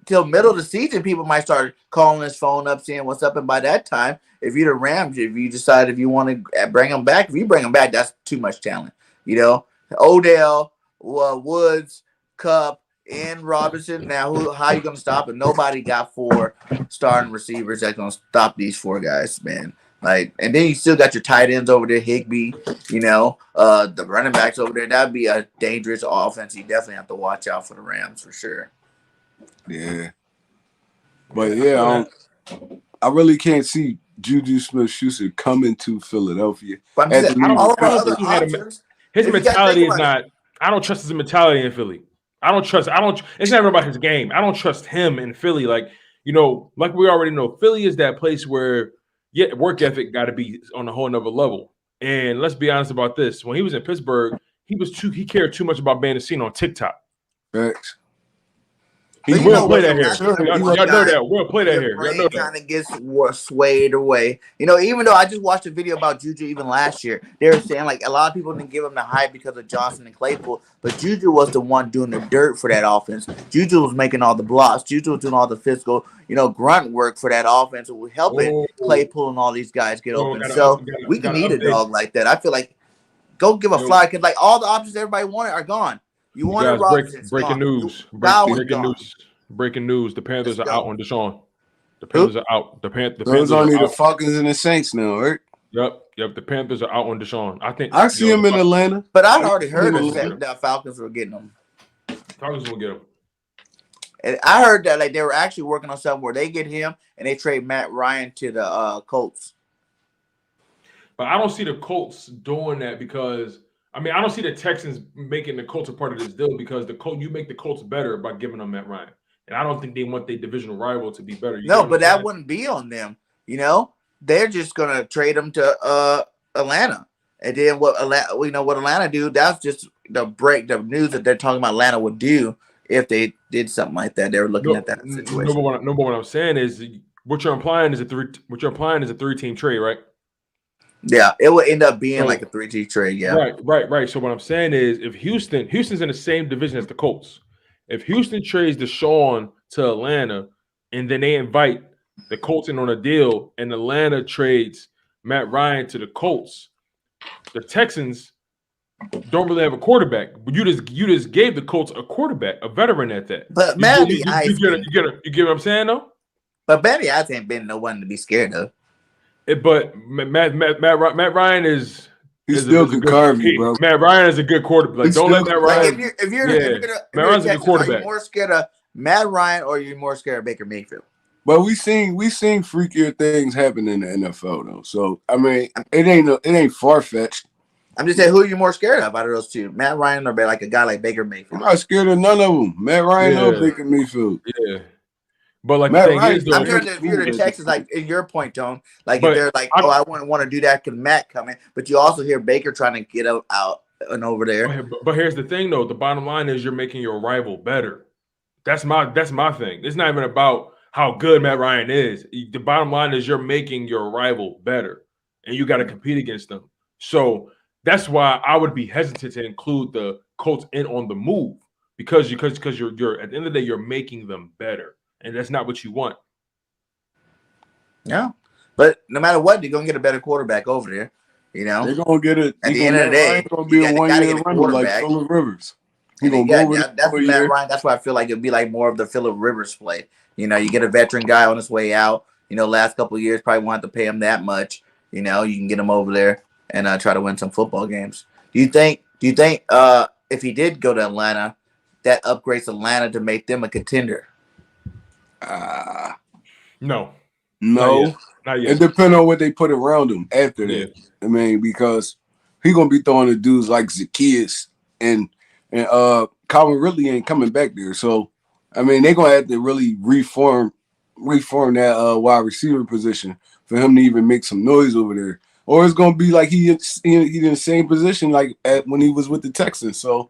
till middle of the season, people might start calling his phone up, seeing what's up, and by that time, if you're the Rams, if you decide if you want to bring him back, if you bring him back, that's too much talent. You know, Odell, Woods, Kupp, and Robinson. Now, how you going to stop it? Nobody got 4 starting receivers that's going to stop these 4 guys, man. Like, and then you still got your tight ends over there, Higbee. You know, the running backs over there. That'd be a dangerous offense. You definitely have to watch out for the Rams for sure. Yeah, but yeah, I really can't see Juju Smith-Schuster coming to Philadelphia. But his mentality is not. I don't trust his mentality in Philly. It's not about his game. I don't trust him in Philly. Like like we already know, Philly is that place where work ethic got to be on a whole nother level. And let's be honest about this: when he was in Pittsburgh, he cared too much about being seen on TikTok. Thanks. He will play that here. Y'all know that. We'll play that here. He kind of gets swayed away. You know, even though I just watched a video about Juju even last year, they were saying like a lot of people didn't give him the hype because of Johnson and Claypool, but Juju was the one doing the dirt for that offense. Juju was making all the blocks. Juju was doing all the physical, grunt work for that offense, helping Claypool and all these guys get open. We can need a dog like that. I feel like go give a fly because like all the options everybody wanted are gone. You want breaking news. Breaking news. The Panthers are out on Deshaun. The Panthers are out. The Panthers are only the Falcons and the Saints now, right? Yep. The Panthers are out on Deshaun. I think I see him in Atlanta. But I'd already heard that Falcons were getting him. Falcons will get him. And I heard that like they were actually working on something where they get him and they trade Matt Ryan to the Colts. But I don't see the Colts doing that because I don't see the Texans making the Colts a part of this deal because you make the Colts better by giving them Matt Ryan. And I don't think they want their divisional rival to be better. But that wouldn't be on them. They're just gonna trade them to Atlanta. And then what Atlanta do, that's just the news that they're talking about Atlanta would do if they did something like that. They were looking at that situation. What I'm saying is what you're implying is a 3-team trade, right? Yeah, it would end up being like a 3-team trade. Yeah. Right. So what I'm saying is if Houston's in the same division as the Colts. If Houston trades Deshaun to Atlanta and then they invite the Colts in on a deal and Atlanta trades Matt Ryan to the Colts, the Texans don't really have a quarterback. But you just gave the Colts a quarterback, a veteran at that. But you get what I'm saying though? But Matty Ice ain't been no one to be scared of. But Matt Ryan is still can carve you, bro. Matt Ryan is a good quarterback. Like, don't let Matt Ryan. Like if you're Matt Ryan's a good quarterback. Are you more scared of Matt Ryan or are you more scared of Baker Mayfield? But we seen freakier things happen in the NFL though. So it ain't far fetched. I'm just saying, who are you more scared of out of those two? Matt Ryan or like a guy like Baker Mayfield? I'm not scared of none of them. Matt Ryan or Baker Mayfield. Yeah. But like Matt the thing Ryan, is, though, I'm sure that if you're the Texans, like in your point, Tone, like if they're like, I wouldn't want to do that because Matt coming, but you also hear Baker trying to get out and over there. But here's the thing, though. The bottom line is you're making your rival better. That's my thing. It's not even about how good Matt Ryan is. The bottom line is you're making your rival better, and you got to compete against them. So that's why I would be hesitant to include the Colts in on the move. because you're at the end of the day you're making them better, and that's not what you want. Yeah, but no matter what, you're gonna get a better quarterback over there. You know, they're gonna get it. At the end of the day, it's gonna be a 1 year run like Phillip Rivers. He's gonna go over that's Matt Ryan. That's why I feel like it'd be like more of the Phillip Rivers play. You know, you get a veteran guy on his way out. You know, last couple of years probably won't have to pay him that much. You know, you can get him over there and try to win some football games. Do you think if he did go to Atlanta, that upgrades Atlanta to make them a contender? No. Not yet. It depends on what they put around him after that. I mean, because he's gonna be throwing to dudes like Zacchaeus and Calvin Ridley ain't coming back there. So I mean, they're gonna have to really reform that wide receiver position for him to even make some noise over there. Or it's gonna be like he's in the same position like when he was with the Texans. So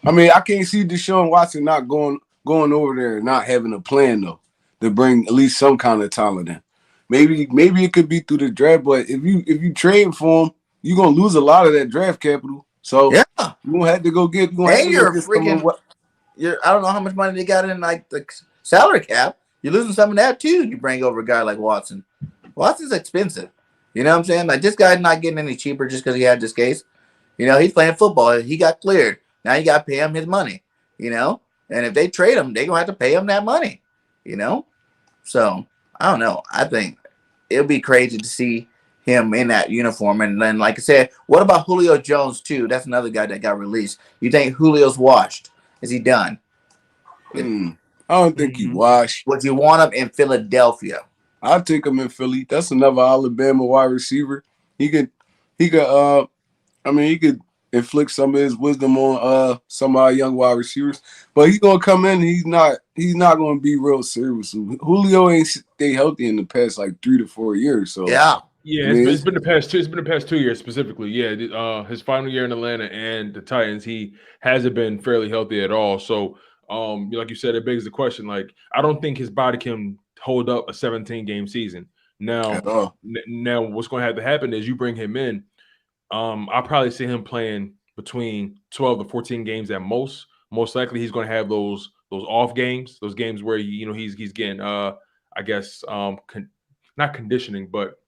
I mean, I can't see Deshaun Watson not going over there and not having a plan though to bring at least some kind of talent in. Maybe it could be through the draft, but if you trade for him, you're gonna lose a lot of that draft capital. So yeah, you're gonna have to go get. I don't know how much money they got in like the salary cap. You're losing some of that too. You bring over a guy like Watson. Watson's expensive. You know what I'm saying? Like this guy's not getting any cheaper just because he had this case. You know, he's playing football. He got cleared. Now you got to pay him his money. You know, and if they trade him, they're gonna have to pay him that money. You know, so I don't know. I think it'll be crazy to see him in that uniform. And then, like I said, what about Julio Jones too? That's another guy that got released. You think Julio's washed? Is he done? I don't think he washed. Would you want him in Philadelphia? I'll take him in Philly. That's another Alabama wide receiver. He could inflict some of his wisdom on some of our young wide receivers. But he's gonna come in. He's not gonna be real serious. Julio ain't stay healthy in the past like 3 to 4 years. So yeah, it's been the past 2. It's been the past 2 years specifically. Yeah, his final year in Atlanta and the Titans, he hasn't been fairly healthy at all. So, like you said, it begs the question. Like, I don't think his body can hold up a 17-game season. Now, what's going to have to happen is you bring him in. I'll probably see him playing between 12 to 14 games at most. Most likely, he's going to have those off games, those games where he's getting not conditioning, but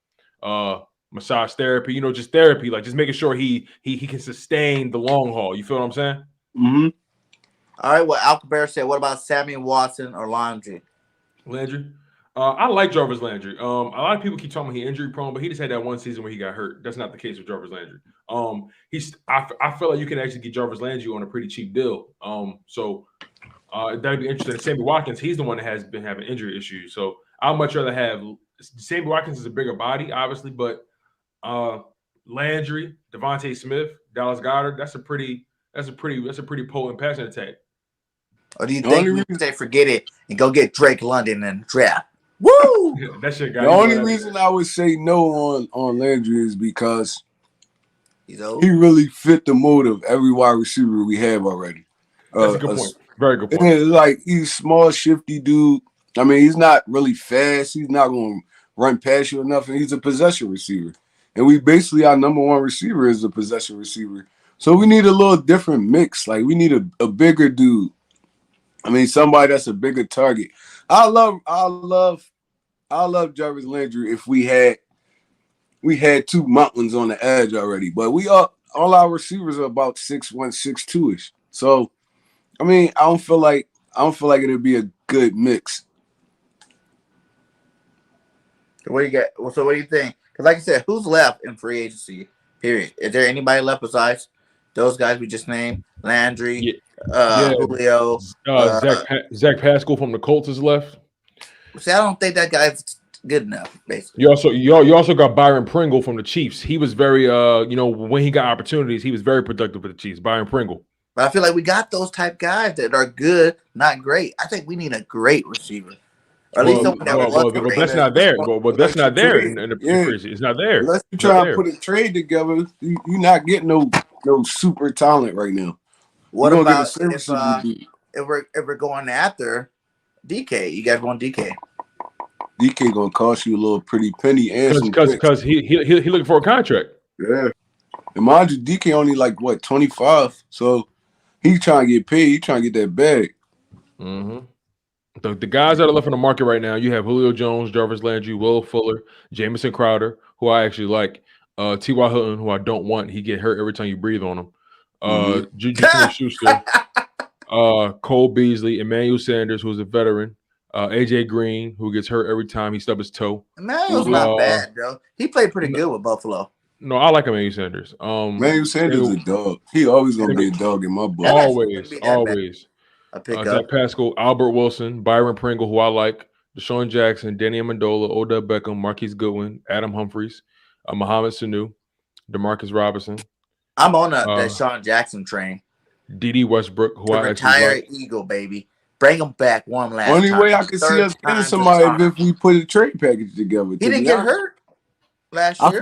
massage therapy, just therapy, like just making sure he can sustain the long haul. You feel what I'm saying? Mm-hmm. All right. Well, Alcabar said, what about Sammy Watson or Landry? I like Jarvis Landry. A lot of people keep talking about he injury prone, but he just had that one season where he got hurt. That's not the case with Jarvis Landry. I feel like you can actually get Jarvis Landry on a pretty cheap deal. So that'd be interesting. Sammy Watkins, he's the one that has been having injury issues. So I'd much rather have Sammy Watkins is a bigger body, obviously, but Landry, Devontae Smith, Dallas Goedert, that's a pretty potent passing attack. Or do you think they forget it and go get Drake London and draft? Woo! That's your guy. The only reason I would say no on Landry is because he really fit the mold of every wide receiver we have already. That's a good point. Very good point. And like he's small, shifty dude. I mean, he's not really fast. He's not going to run past you enough, and he's a possession receiver. And we basically our number one receiver is a possession receiver. So we need a little different mix. Like we need a bigger dude. I mean, somebody that's a bigger target. I love Jarvis Landry if we had 2 mountains on the edge already. But all our receivers are about 6'1", 6'2"-ish. So I mean, I don't feel like it'll be a good mix. What do you get? So what do you think? Because like I said, who's left in free agency? Period. Is there anybody left besides those guys we just named? Landry, Julio, Zach Pascal from the Colts is left. See, I don't think that guy's good enough. Basically, you also got Byron Pringle from the Chiefs. He was very when he got opportunities, he was very productive with the Chiefs. Byron Pringle. But I feel like we got those type guys that are good, not great. I think we need a great receiver. Or at least someone that but that's not there. But that's not there in the preseason. It's not there. Unless you try to put a trade together, you're not getting no super talent right now. What about if we're going after DK? You guys want DK? DK gonna cost you a little pretty penny and because he looking for a contract. Yeah, and mind you, DK only like what 25. So He's trying to get paid. He's trying to get that bag. Mm-hmm. The guys that are left in the market right now, you have Julio Jones, Jarvis Landry, Will Fuller, Jamison Crowder, who I actually like, T.Y. Hilton, who I don't want. He get hurt every time you breathe on him. Juju Smith-Schuster, Cole Beasley, Emmanuel Sanders, who's a veteran, AJ Green, who gets hurt every time he stubs his toe. Emmanuel's not bad, though. He played pretty good with Buffalo. No, I like Emmanuel Sanders. Emmanuel Sanders is a dog. He always gonna be a dog in my book. Always. Zach Pascal, Albert Wilson, Byron Pringle, who I like, Deshaun Jackson, Danny Amendola, Odell Beckham, Marquise Goodwin, Adam Humphries, Mohamed Sanu, DeMarcus Robinson. I'm on a Deshaun Jackson train. D.D. Westbrook, who I actually like. Eagle, baby. Bring him back one last Only time. way I can see us getting somebody if we put a trade package together. He didn't get hurt last year. I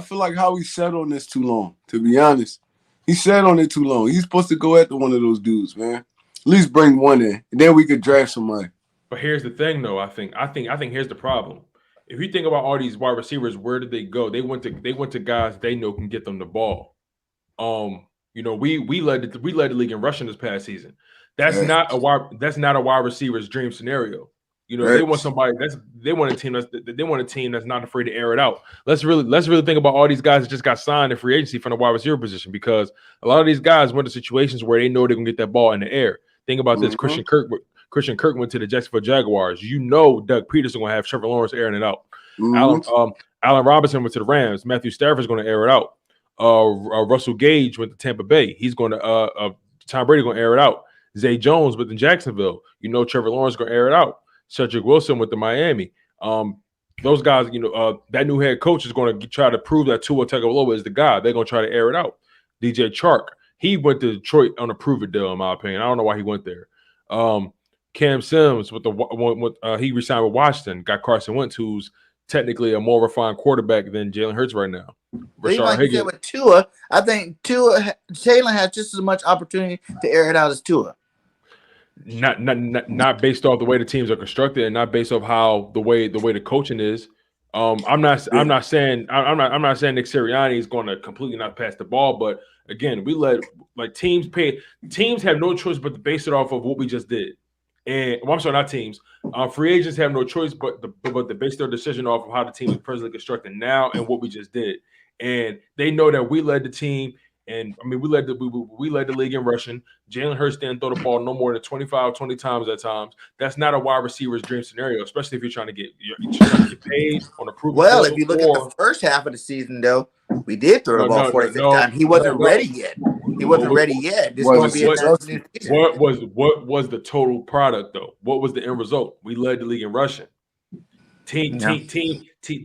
feel like Howie sat on this too long, to be honest. He sat on it too long. He's supposed to go after one of those dudes, man. At least bring one in, and then we could draft somebody. But here's the thing, though. I think here's the problem. If you think about all these wide receivers, where did they go? They went to guys they know can get them the ball. We led the league in rushing this past season. That's not a wide receiver's dream scenario. They want somebody they want a team that's not afraid to air it out. Let's really think about all these guys that just got signed in free agency from the wide receiver position, because a lot of these guys went to situations where they know they're gonna get that ball in the air. Think about this. Christian Kirk went to the Jacksonville Jaguars. Doug Peterson gonna have Trevor Lawrence airing it out. Allen Robinson went to the Rams. Matthew Stafford's gonna air it out. Russell Gage went to Tampa Bay. He's going to Tom Brady gonna air it out. Zay Jones went to Jacksonville. Trevor Lawrence gonna air it out. Cedric Wilson with the Miami. Those guys, that new head coach is going to try to prove that Tua Tagovailoa is the guy. They're going to try to air it out. DJ Chark, he went to Detroit on a prove-it deal, in my opinion. I don't know why he went there. Cam Sims he resigned with Washington. Got Carson Wentz, who's technically a more refined quarterback than Jalen Hurts right now. Rashard Higgins with Tua. I think Jalen has just as much opportunity to air it out as Tua. Not based off the way the teams are constructed, and not based off how the way the coaching is. I'm not saying Nick Sirianni is going to completely not pass the ball, but again, we let teams have no choice but to base it off of what we just did. And I'm sorry, not teams. Free agents have no choice but to base their decision off of how the team is presently constructed now and what we just did. And they know that we led the team. And I mean, we led the league in rushing. Jalen Hurts didn't throw the ball no more than 25, 20 times at times. That's not a wide receiver's dream scenario, especially if you're trying to get paid on a proven. Well, if you look at the first half of the season, though, we did throw the ball 46 times. He wasn't ready yet. He wasn't ready yet. This is going to be a season. What was the total product, though? What was the end result? We led the league in rushing.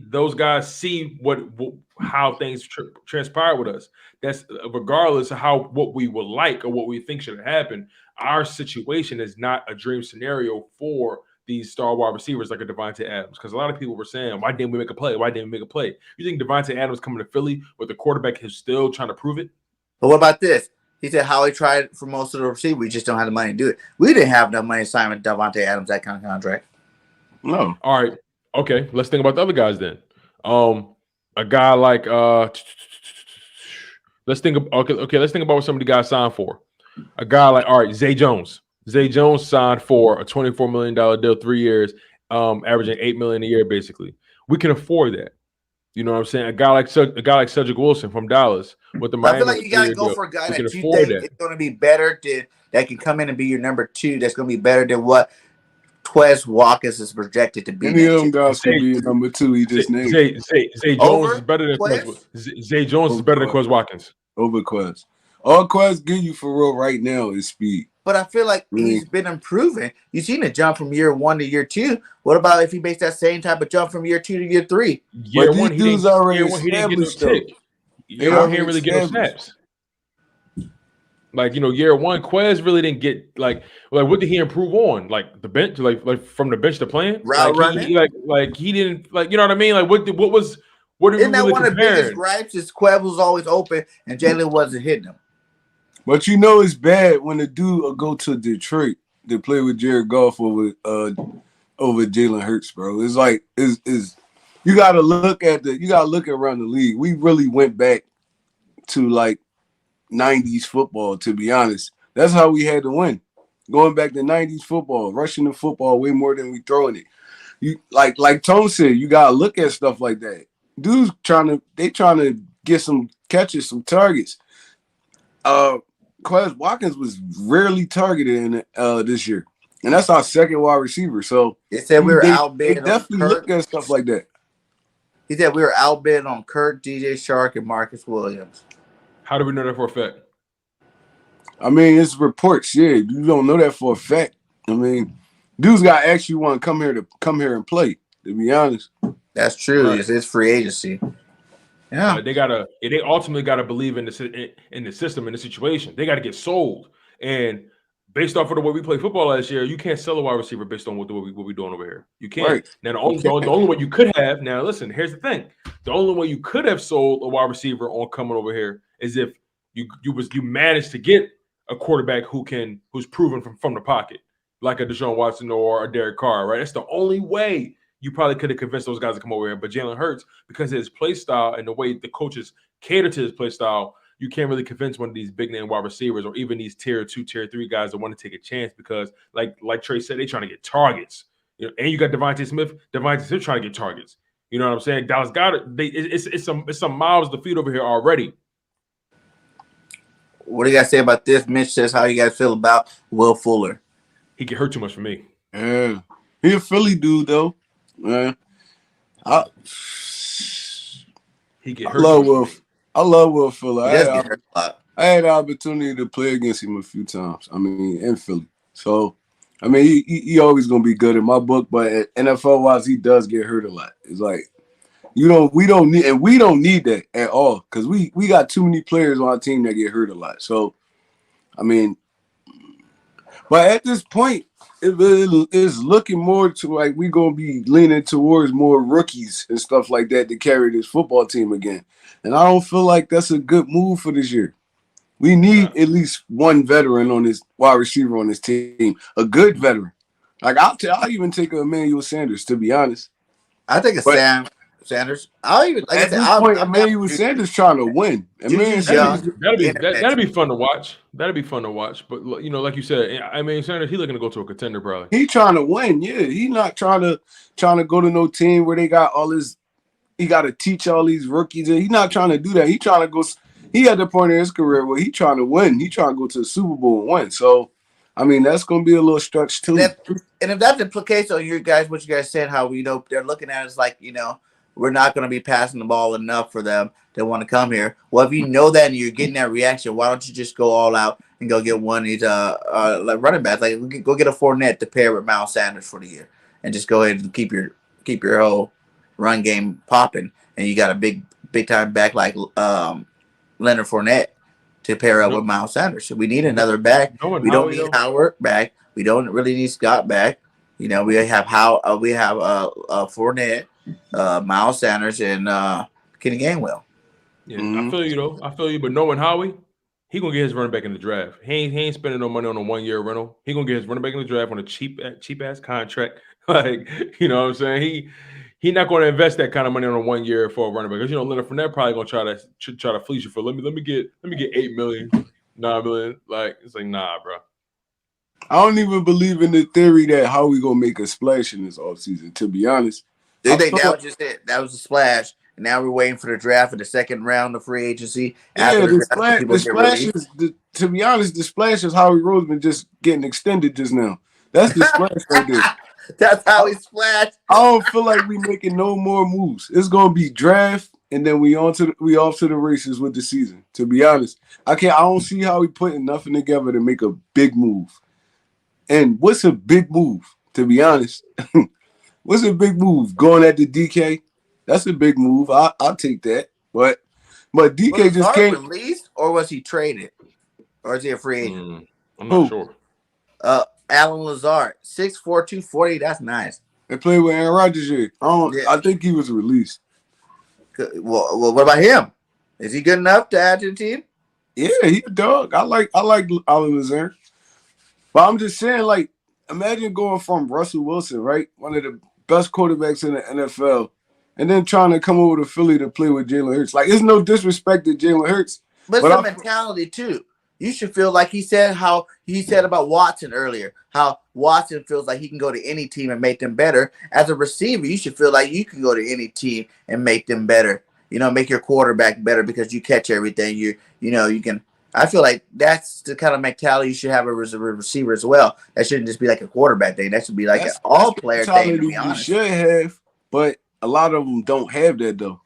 Those guys see how things transpire with us. That's regardless of what we would like or what we think should happen. Our situation is not a dream scenario for these star wide receivers like a Devontae Adams, because a lot of people were saying, "Why didn't we make a play? Why didn't we make a play?" You think Devontae Adams coming to Philly with the quarterback who's still trying to prove it? But what about this? He said Howie tried for most of the receivers. We just don't have the money to do it. We didn't have enough money to sign with Devontae Adams that kind of contract. No. All right. Okay. Let's think about the other guys then. A guy like let's think about what some of the guys signed for. A guy like Zay Jones. Zay Jones signed for a $24 million deal, 3 years, averaging $8 million a year, basically. We can afford that. You know what I'm saying? A guy like Cedric Wilson from Dallas with the Miami. I feel like you got to go for a guy that you think is going to be better that can come in and be your number two. That's going to be better than what Quez Watkins is projected to be. Any of them guys could be number two. He just named. Zay Jones is better than Quez. Zay Jones is better than Quez Watkins. Over Quez. All Quez give you for real right now is speed. But I feel like he's been improving. You've seen a jump from year 1 to year 2. What about if he makes that same type of jump from year 2 to year 3? Year one, he didn't get no tick. Year one, he didn't really get no snaps. Year 1, Quez really didn't get like what did he improve on? Like the bench, like from the bench to playing? Route running? He didn't you know what I mean? Like what was what are Isn't we that really one of the biggest gripes is Quez was always open and Jalen wasn't hitting him? But it's bad when the dude will go to Detroit to play with Jared Goff over Jalen Hurts, bro. It's like you gotta look around the league. We really went back to like 90s football, to be honest. That's how we had to win. Going back to 90s football, rushing the football way more than we throwing it. You like Tone said, you gotta look at stuff like that. Dudes trying to get some catches, some targets. Quez Watkins was rarely targeted in this year. And that's our second wide receiver. So they said we were outbid. They definitely look at stuff like that. He said we were outbid on Kurt, DJ Shark, and Marcus Williams. How do we know that for a fact? I mean, it's reports. Yeah, you don't know that for a fact. I mean, dudes got to actually want to come here and play. To be honest, that's true. Right. It's free agency. Yeah, they ultimately gotta believe in the system, in the situation. They got to get sold. And based off of the way we played football last year, you can't sell a wide receiver based on what we're doing over here. You can't. Right. Now the only way you could have. Now listen, here's the thing: the only way you could have sold a wide receiver on coming over here is if you managed to get a quarterback who's proven from the pocket, like a Deshaun Watson or a Derek Carr, right? That's the only way you probably could have convinced those guys to come over here. But Jalen Hurts, because of his play style and the way the coaches cater to his play style, you can't really convince one of these big name wide receivers or even these tier 2, tier 3 guys that want to take a chance because, like Trey said, they're trying to get targets. You know, and you got Devontae Smith trying to get targets. You know what I'm saying? Dallas got it. It's some miles to feed over here already. What do you guys say about this? Mitch says, how you guys feel about Will Fuller? He get hurt too much for me. Yeah. He a Philly dude, though. Man. He get hurt. I love Will Fuller. I had the opportunity to play against him a few times. I mean, in Philly. So, I mean, he always going to be good in my book, but NFL-wise, he does get hurt a lot. It's like, we don't need that at all because we got too many players on our team that get hurt a lot. So, I mean, but at this point, it's looking more to like we're gonna be leaning towards more rookies and stuff like that to carry this football team again. And I don't feel like that's a good move for this year. We need at least one veteran on this wide receiver on this team, a good veteran. Like I'll even take Emmanuel Sanders, to be honest. I think Sam Sanders. I'll even at this point, Emmanuel Sanders trying to win. That'd be fun to watch. That'd be fun to watch. But you know, like you said, I mean, Sanders, he's looking to go to a contender, probably. He trying to win. Yeah, he's not trying to go to no team where they got all this. He got to teach all these rookies. He's not trying to do that. He trying to go. He at the point in his career where he trying to win. He trying to go to the Super Bowl and win. So, I mean, that's going to be a little stretch too. And if that's the case, so what you guys said, how they're looking at it is like, we're not going to be passing the ball enough for them to want to come here. Well, if you know that and you're getting that reaction, why don't you just go all out and go get one of these like running backs? Like go get a Fournette to pair with Miles Sanders for the year, and just go ahead and keep your whole run game popping. And you got a big time back like Leonard Fournette to pair up with Miles Sanders. So we need another back. We don't need Howard back. We don't really need Scott back. We have Fournette, Miles Sanders, and Kenny Gainwell. Yeah, I feel you though. I feel you, but knowing Howie, he gonna get his running back in the draft. He ain't spending no money on a 1-year rental. He gonna get his running back in the draft on a cheap ass contract. Like, you know what I'm saying? He not going to invest that kind of money on a 1 year for a running back. Because Leonard Fournette probably gonna try to fleece you for let me get $8 million, $9 million. Like, it's like, nah, bro. I don't even believe in the theory that Howie gonna make a splash in this offseason, to be honest. They think that was just it. That was a splash. And now we're waiting for the draft for the second round of free agency. Yeah, the splash is, to be honest, the splash is Howie Roseman just getting extended just now. That's the splash right there. That's how he splashed. I don't feel like we making no more moves. It's gonna be draft, and then we off to the races with the season. To be honest, I don't see how we putting nothing together to make a big move. And what's a big move? To be honest, what's a big move? Going at the DK? That's a big move. I'll take that. But DK just can't released, or was he traded, or is he a free agent? I'm not sure. Alan Lazard, 6'4", 240. That's nice. They played with Aaron Rodgers here. I think he was released. Well, what about him? Is he good enough to add to the team? Yeah, he's a dog. I like Alan Lazard. But I'm just saying, like, imagine going from Russell Wilson, right, one of the best quarterbacks in the NFL, and then trying to come over to Philly to play with Jalen Hurts. Like, it's no disrespect to Jalen Hurts. But it's a mentality, too. you should feel like he said about Watson earlier, how Watson feels like he can go to any team and make them better. As a receiver, you should feel like you can go to any team and make them better. Make your quarterback better because you catch everything. You can. I feel like that's the kind of mentality you should have as a receiver as well. That shouldn't just be like a quarterback thing. That should be like an all-player thing, to be honest. You should have, but a lot of them don't have that though.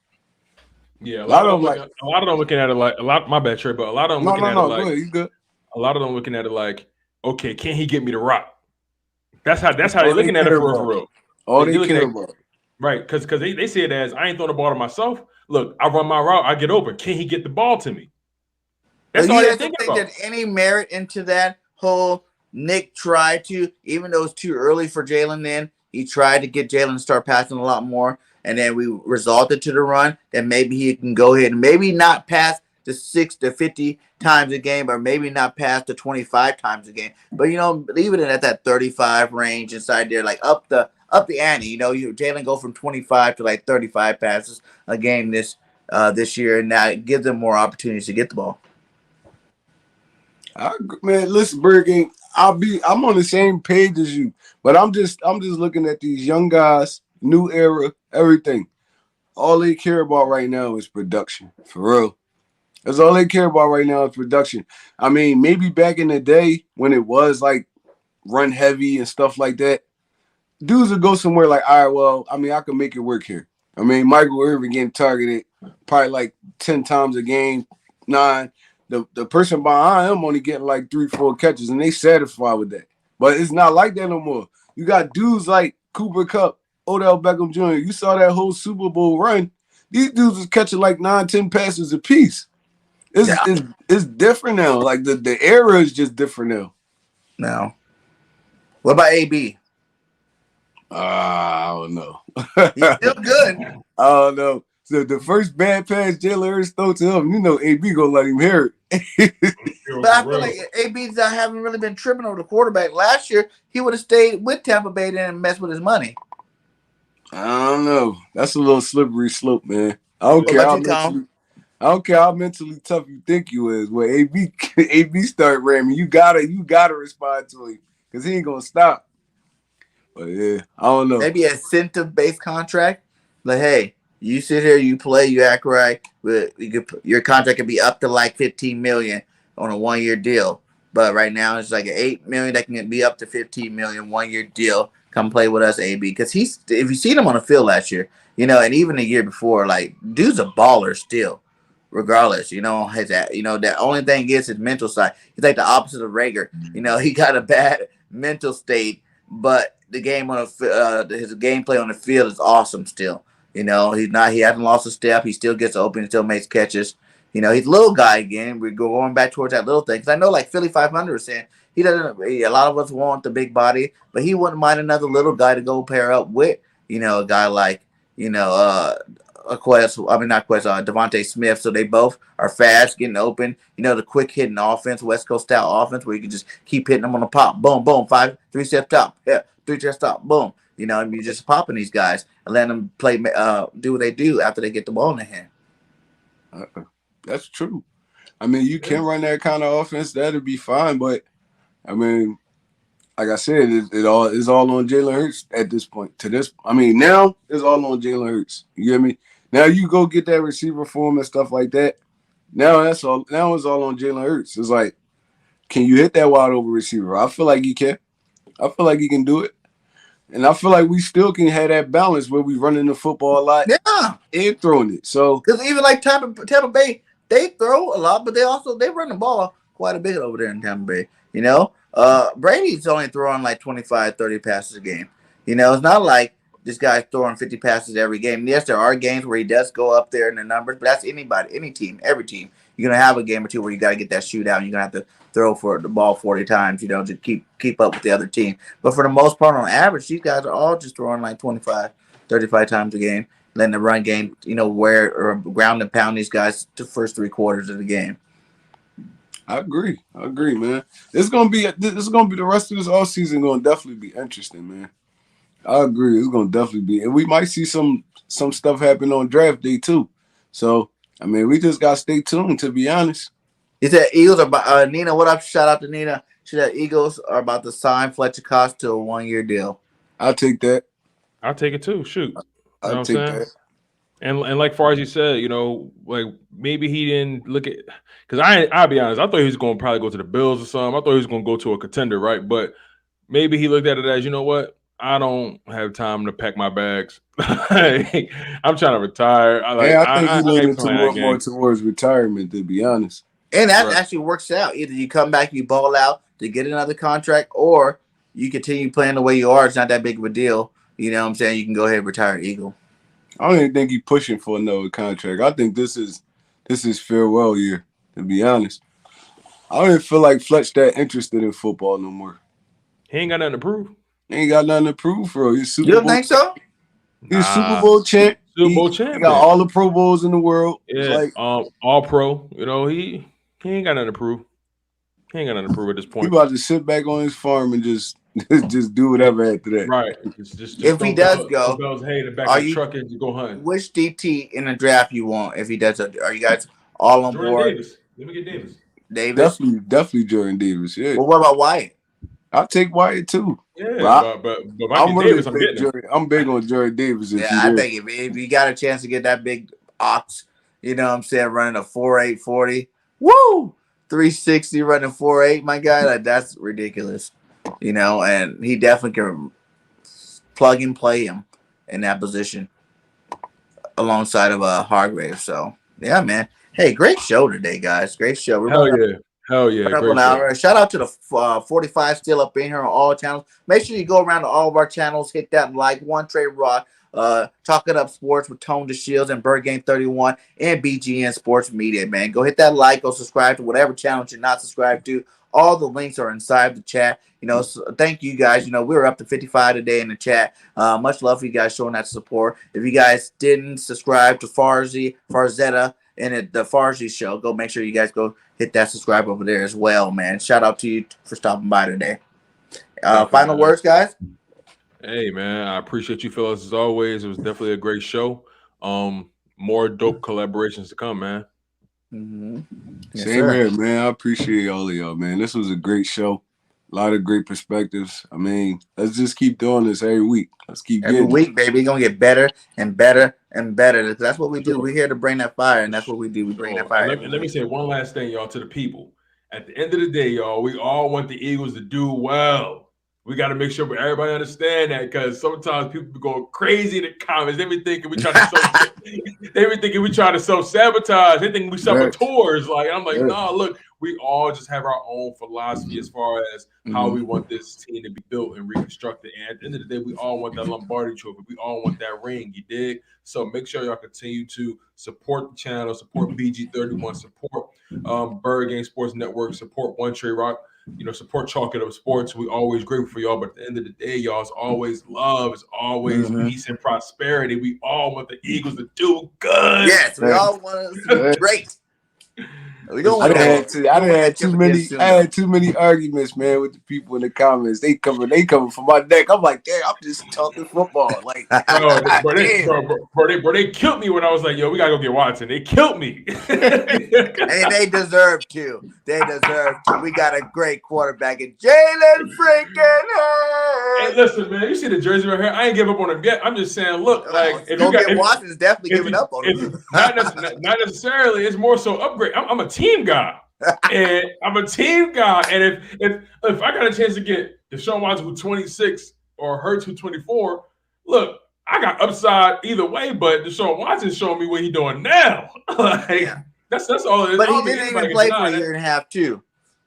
Yeah, a lot of them looking at it like my bad, Trey, but a lot of them looking at it like, go ahead, you good. A lot of them looking at it like, okay, can he get me to rock? That's how they're looking at it for real. All they care about. Right, because they see it as, I ain't throwing the ball to myself. Look, I run my route, I get open. Can he get the ball to me? That's all they're thinking about. There's any merit into that whole Nick tried to, even though it's too early for Jalen then, he tried to get Jalen to start passing a lot more, and then we resulted to the run, then maybe he can go ahead and maybe not pass the 6 to 50 times a game, or maybe not pass the 25 times a game. But, leave it at that 35 range inside there, like up the ante. Jalen go from 25 to like 35 passes a game this year, and now it gives them more opportunities to get the ball. Man, listen, BIRDGANG, I'm on the same page as you, but I'm just looking at these young guys, new era, everything. All they care about right now is production, for real. That's all they care about right now is production. I mean, maybe back in the day when it was like run heavy and stuff like that, dudes would go somewhere like, all right, well, I mean, I can make it work here. I mean, Michael Irvin getting targeted probably like 10 times a game, 9. The person behind him only getting like 3-4 catches, and they satisfied with that. But it's not like that no more. You got dudes like Cooper Kupp, Odell Beckham Jr. You saw that whole Super Bowl run. These dudes was catching like 9-10 passes apiece. It's different now. Like the era is just different now. Now, what about AB? I don't know. He's still good. I don't know. So the first bad pass Jalen Hurts throw to him, AB gonna let him hear it. But I feel like AB's haven't really been tripping over the quarterback. Last year, he would have stayed with Tampa Bay and messed with his money. I don't know. That's a little slippery slope, man. I don't care how mentally tough you think you is. When AB start ramming, you gotta respond to him because he ain't gonna stop. But yeah, I don't know. Maybe an incentive-based contract. Like, hey, you sit here, you play, you act right. Your contract could be up to like $15 million on a 1-year deal. But right now it's like an $8 million that can be up to $15 million 1-year deal. Come play with us, AB. Because if you seen him on the field last year, and even the year before, like, dude's a baller still. Regardless, the only thing is his mental side. He's like the opposite of Rager. He got a bad mental state, but the game his gameplay on the field is awesome still. He hasn't lost a step. He still gets open, still makes catches. He's a little guy again. We're going back towards that little thing. Because I know, like Philly 500 was saying, he doesn't. A lot of us want the big body, but he wouldn't mind another little guy to go pair up with. A guy like Devontae Smith. So they both are fast, getting open. The quick hitting offense, West Coast style offense, where you can just keep hitting them on the pop. Boom, boom, 3-step top. Yeah, 3-step stop. Boom. And you're just popping these guys and letting them play, do what they do after they get the ball in their hand. That's true. I mean, you can run that kind of offense. That'd be fine. But, I mean, like I said, it's all on Jalen Hurts at this point. Now it's all on Jalen Hurts. You get me? Now you go get that receiver form and stuff like that. Now it's all on Jalen Hurts. It's like, can you hit that wide open receiver? I feel like he can. I feel like he can do it. And I feel like we still can have that balance where we running the football a lot, and throwing it. So because even like Tampa Bay, they throw a lot, but they run the ball quite a bit over there in Tampa Bay. Brady's only throwing like 25, 30 passes a game. It's not like this guy's throwing 50 passes every game. Yes, there are games where he does go up there in the numbers, but that's anybody, any team, every team. You're gonna have a game or two where you got to get that shootout. You're gonna have to throw for the ball 40 times, to keep up with the other team. But for the most part, on average, these guys are all just throwing like 25, 35 times a game, letting the run game, wear or ground and pound these guys the first 3 quarters of the game. I agree, man. It's gonna be the rest of this offseason gonna definitely be interesting, man. I agree. It's gonna definitely be, and we might see some stuff happen on draft day too. So, I mean, we just gotta stay tuned, to be honest. He said Eagles are about Nina. What up? Shout out to Nina. She said Eagles are about to sign Fletcher Cox to a 1-year deal. I'll take that. I'll take it too. Shoot. I'll take that. And like far as you said, like maybe he didn't look at, because I'll be honest, I thought he was going to probably go to the Bills or something. I thought he was going to go to a contender, right? But maybe he looked at it as, you know what? I don't have time to pack my bags. I'm trying to retire. I think he leaning more towards retirement, to be honest. And that actually works out. Either you come back, you ball out to get another contract, or you continue playing the way you are. It's not that big of a deal. You know what I'm saying? You can go ahead and retire Eagle. I don't even think he's pushing for another contract. I think this is farewell year, to be honest. I don't even feel like Fletch that interested in football no more. He ain't got nothing to prove. He ain't got nothing to prove, bro. He's Super Bowl. You don't think so? He's Super Bowl champ. Super Bowl champ. He got all the Pro Bowls in the world. Yeah, all pro. He ain't got nothing to prove. He ain't got nothing to prove at this point. He about to sit back on his farm and just do whatever after that. Right. Just if he does go, hey, the back of the truck and go hunting. Which DT in the draft you want? If he does, are you guys all on Jordan board? Davis. Let me get Davis. Davis. Definitely Jordan Davis. Yeah. Well, what about Wyatt? I'll take Wyatt too. Yeah, but I'm big on Jordan Davis. Yeah, I think if you got a chance to get that big ox, you know what I'm saying, running a 4.8 40, woo, 360 running 4.8, my guy, like that's ridiculous. And he definitely can plug and play him in that position alongside of Hargrave. So yeah, man. Hey, great show today, guys. Great show. Hell yeah. Great shout out to the 45 still up in here on all channels. Make sure you go around to all of our channels, hit that like, One Trade Rock, Talk It Up Sports with Tone DeShields and BIRDGANG 31 and BGN Sports Media, man. Go hit that like, go subscribe to whatever channel you're not subscribed to. All the links are inside the chat. So thank you guys. We were up to 55 today in the chat. Much love for you guys showing that support. If you guys didn't subscribe to FARZETTA, and the FARZY show, go make sure you guys go hit that subscribe over there as well, man. Shout out to you for stopping by today. Final words, guys. Hey, man, I appreciate you fellas as always. It was definitely a great show. More dope collaborations to come, man. Mm-hmm. Yes, same here, man. I appreciate all of y'all, man. This was a great show. A lot of great perspectives. I mean, let's just keep doing this every week. Let's keep every week, baby. We're gonna get better and better and better. That's what we do. We're here to bring that fire, and that's what we do. We bring that fire. Let me say one last thing, y'all, to the people. At the end of the day, y'all, we all want the Eagles to do well. We got to make sure everybody understand that, because sometimes people go crazy in the comments. They be thinking we trying to self-sabotage. They think we saboteurs. Like, I'm like, nah, look, we all just have our own philosophy as far as how we want this team to be built and reconstructed. And at the end of the day, we all want that Lombardi trophy. We all want that ring, you dig? So make sure y'all continue to support the channel, support BG31, support BIRDGANG Sports Network, support One Trade Rock. Support Chalk It Up Sports. We always grateful for y'all, but at the end of the day, y'all, it's always love, it's always peace and prosperity. We all want the Eagles to do good. Yes, we all want to do great. We don't. I had too many arguments, man, with the people in the comments. They coming for my neck. I'm like, damn, I'm just talking football. Like, they killed me when I was like, yo, we gotta go get Watson. They killed me. And they deserve to. They deserve to. We got a great quarterback in Jalen freaking. Hey, listen, man, you see the jersey right here? I ain't give up on him yet. I'm just saying, look, like, if you get Watson, is definitely giving up on him. Not necessarily. It's more so upgrade. I'm a team guy, and I'm a team guy. And if I got a chance to get Deshaun Watson who's 26 or Hurts who's 24, look, I got upside either way. But Deshaun Watson's showing me what he's doing now. That's all it is. But he didn't even play for a year and a half too.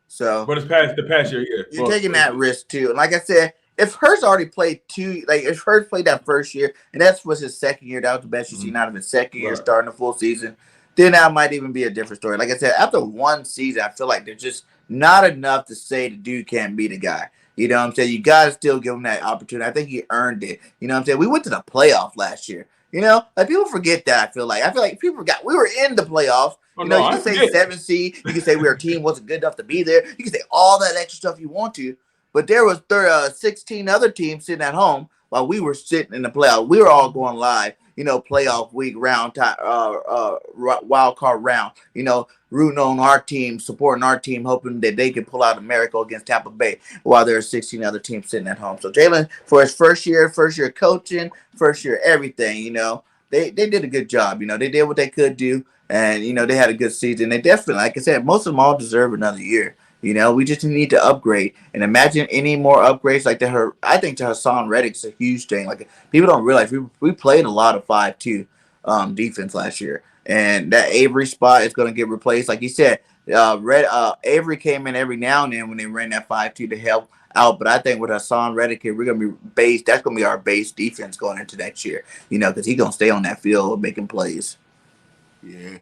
So, but it's the past year, yeah. You're taking that risk too. And like I said, if Hurts already played if Hurts played that first year, and that was his second year, that was the best you've seen out of his second year, starting the full season, then that might even be a different story. Like I said, after one season, I feel like there's just not enough to say the dude can't be the guy. You know what I'm saying? You got to still give him that opportunity. I think he earned it. You know what I'm saying? We went to the playoff last year. Like people forget that, I feel like people forgot we were in the playoffs. You can say 7 seed. You can say our team wasn't good enough to be there. You can say all that extra stuff you want to. But there was 16 other teams sitting at home while we were sitting in the playoff. We were all going live, playoff week, round time, wild card round, rooting on our team, supporting our team, hoping that they could pull out a miracle against Tampa Bay while there are 16 other teams sitting at home. So Jalen, for his first year coaching, first year everything, they did a good job. They did what they could do, and they had a good season. They definitely, like I said, most of them all deserve another year. We just need to upgrade, and imagine any more upgrades like that. I think to Hassan Reddick's a huge thing. Like, people don't realize we played a lot of 5-2 defense last year, and that Avery spot is going to get replaced. Like you said, Avery came in every now and then when they ran that 5-2 to help out. But I think with Hassan Reddick here, we're going to be base. That's going to be our base defense going into next year. Because he's going to stay on that field making plays. Yeah.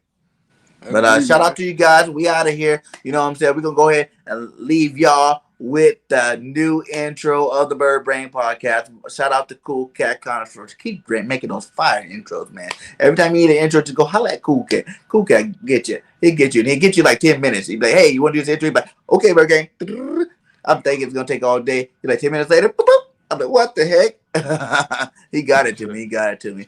But shout out to you guys. We out of here. You know what I'm saying? We're going to go ahead and leave y'all with the new intro of the Bird Brain podcast. Shout out to Cool Cat Connor for keep making those fire intros, man. Every time you need an intro, to go holla at Cool Cat. Cool Cat get you. He'll get you. And he'll get you like 10 minutes. He'll be like, hey, you want to do this intro? He'll be like, okay, Bird Gang. I'm thinking it's going to take all day. He'll be like 10 minutes later. Boop, boop. I'm like, what the heck? He got it to me.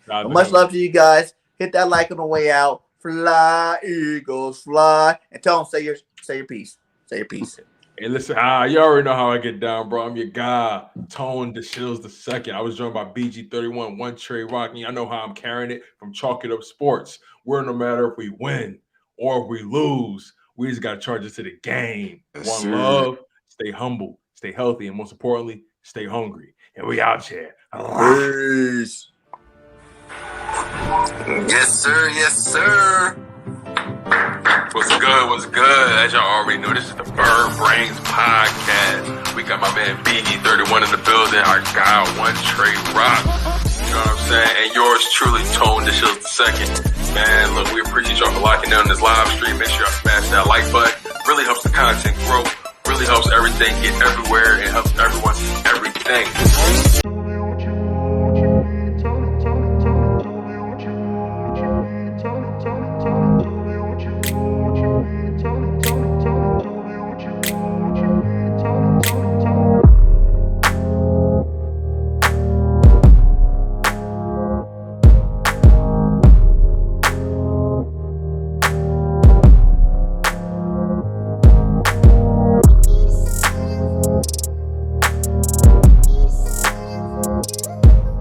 Well, much love to you guys. Hit that like on the way out. Fly, Eagles, fly. And tell them, say your piece. Say your piece. Hey, listen, you already know how I get down, bro. I'm your guy, Tone DeShills II. I was joined by BG31, One Trey Rocky. I know how I'm carrying it from Chalk It Up Sports. Where no matter if we win or if we lose, we just got to charge it to the game. One love, stay humble, stay healthy, and most importantly, stay hungry. And we out here. Peace. Yes, sir. What's good? As y'all already know, this is the BRAINZ podcast. We got my man BG31 in the building, our guy, One Trey Rock. You know what I'm saying? And yours truly, Tone DeShills II. Man, look, we appreciate y'all for locking down this live stream. Make sure y'all smash that like button. Really helps the content grow. Really helps everything get everywhere and helps everyone see everything.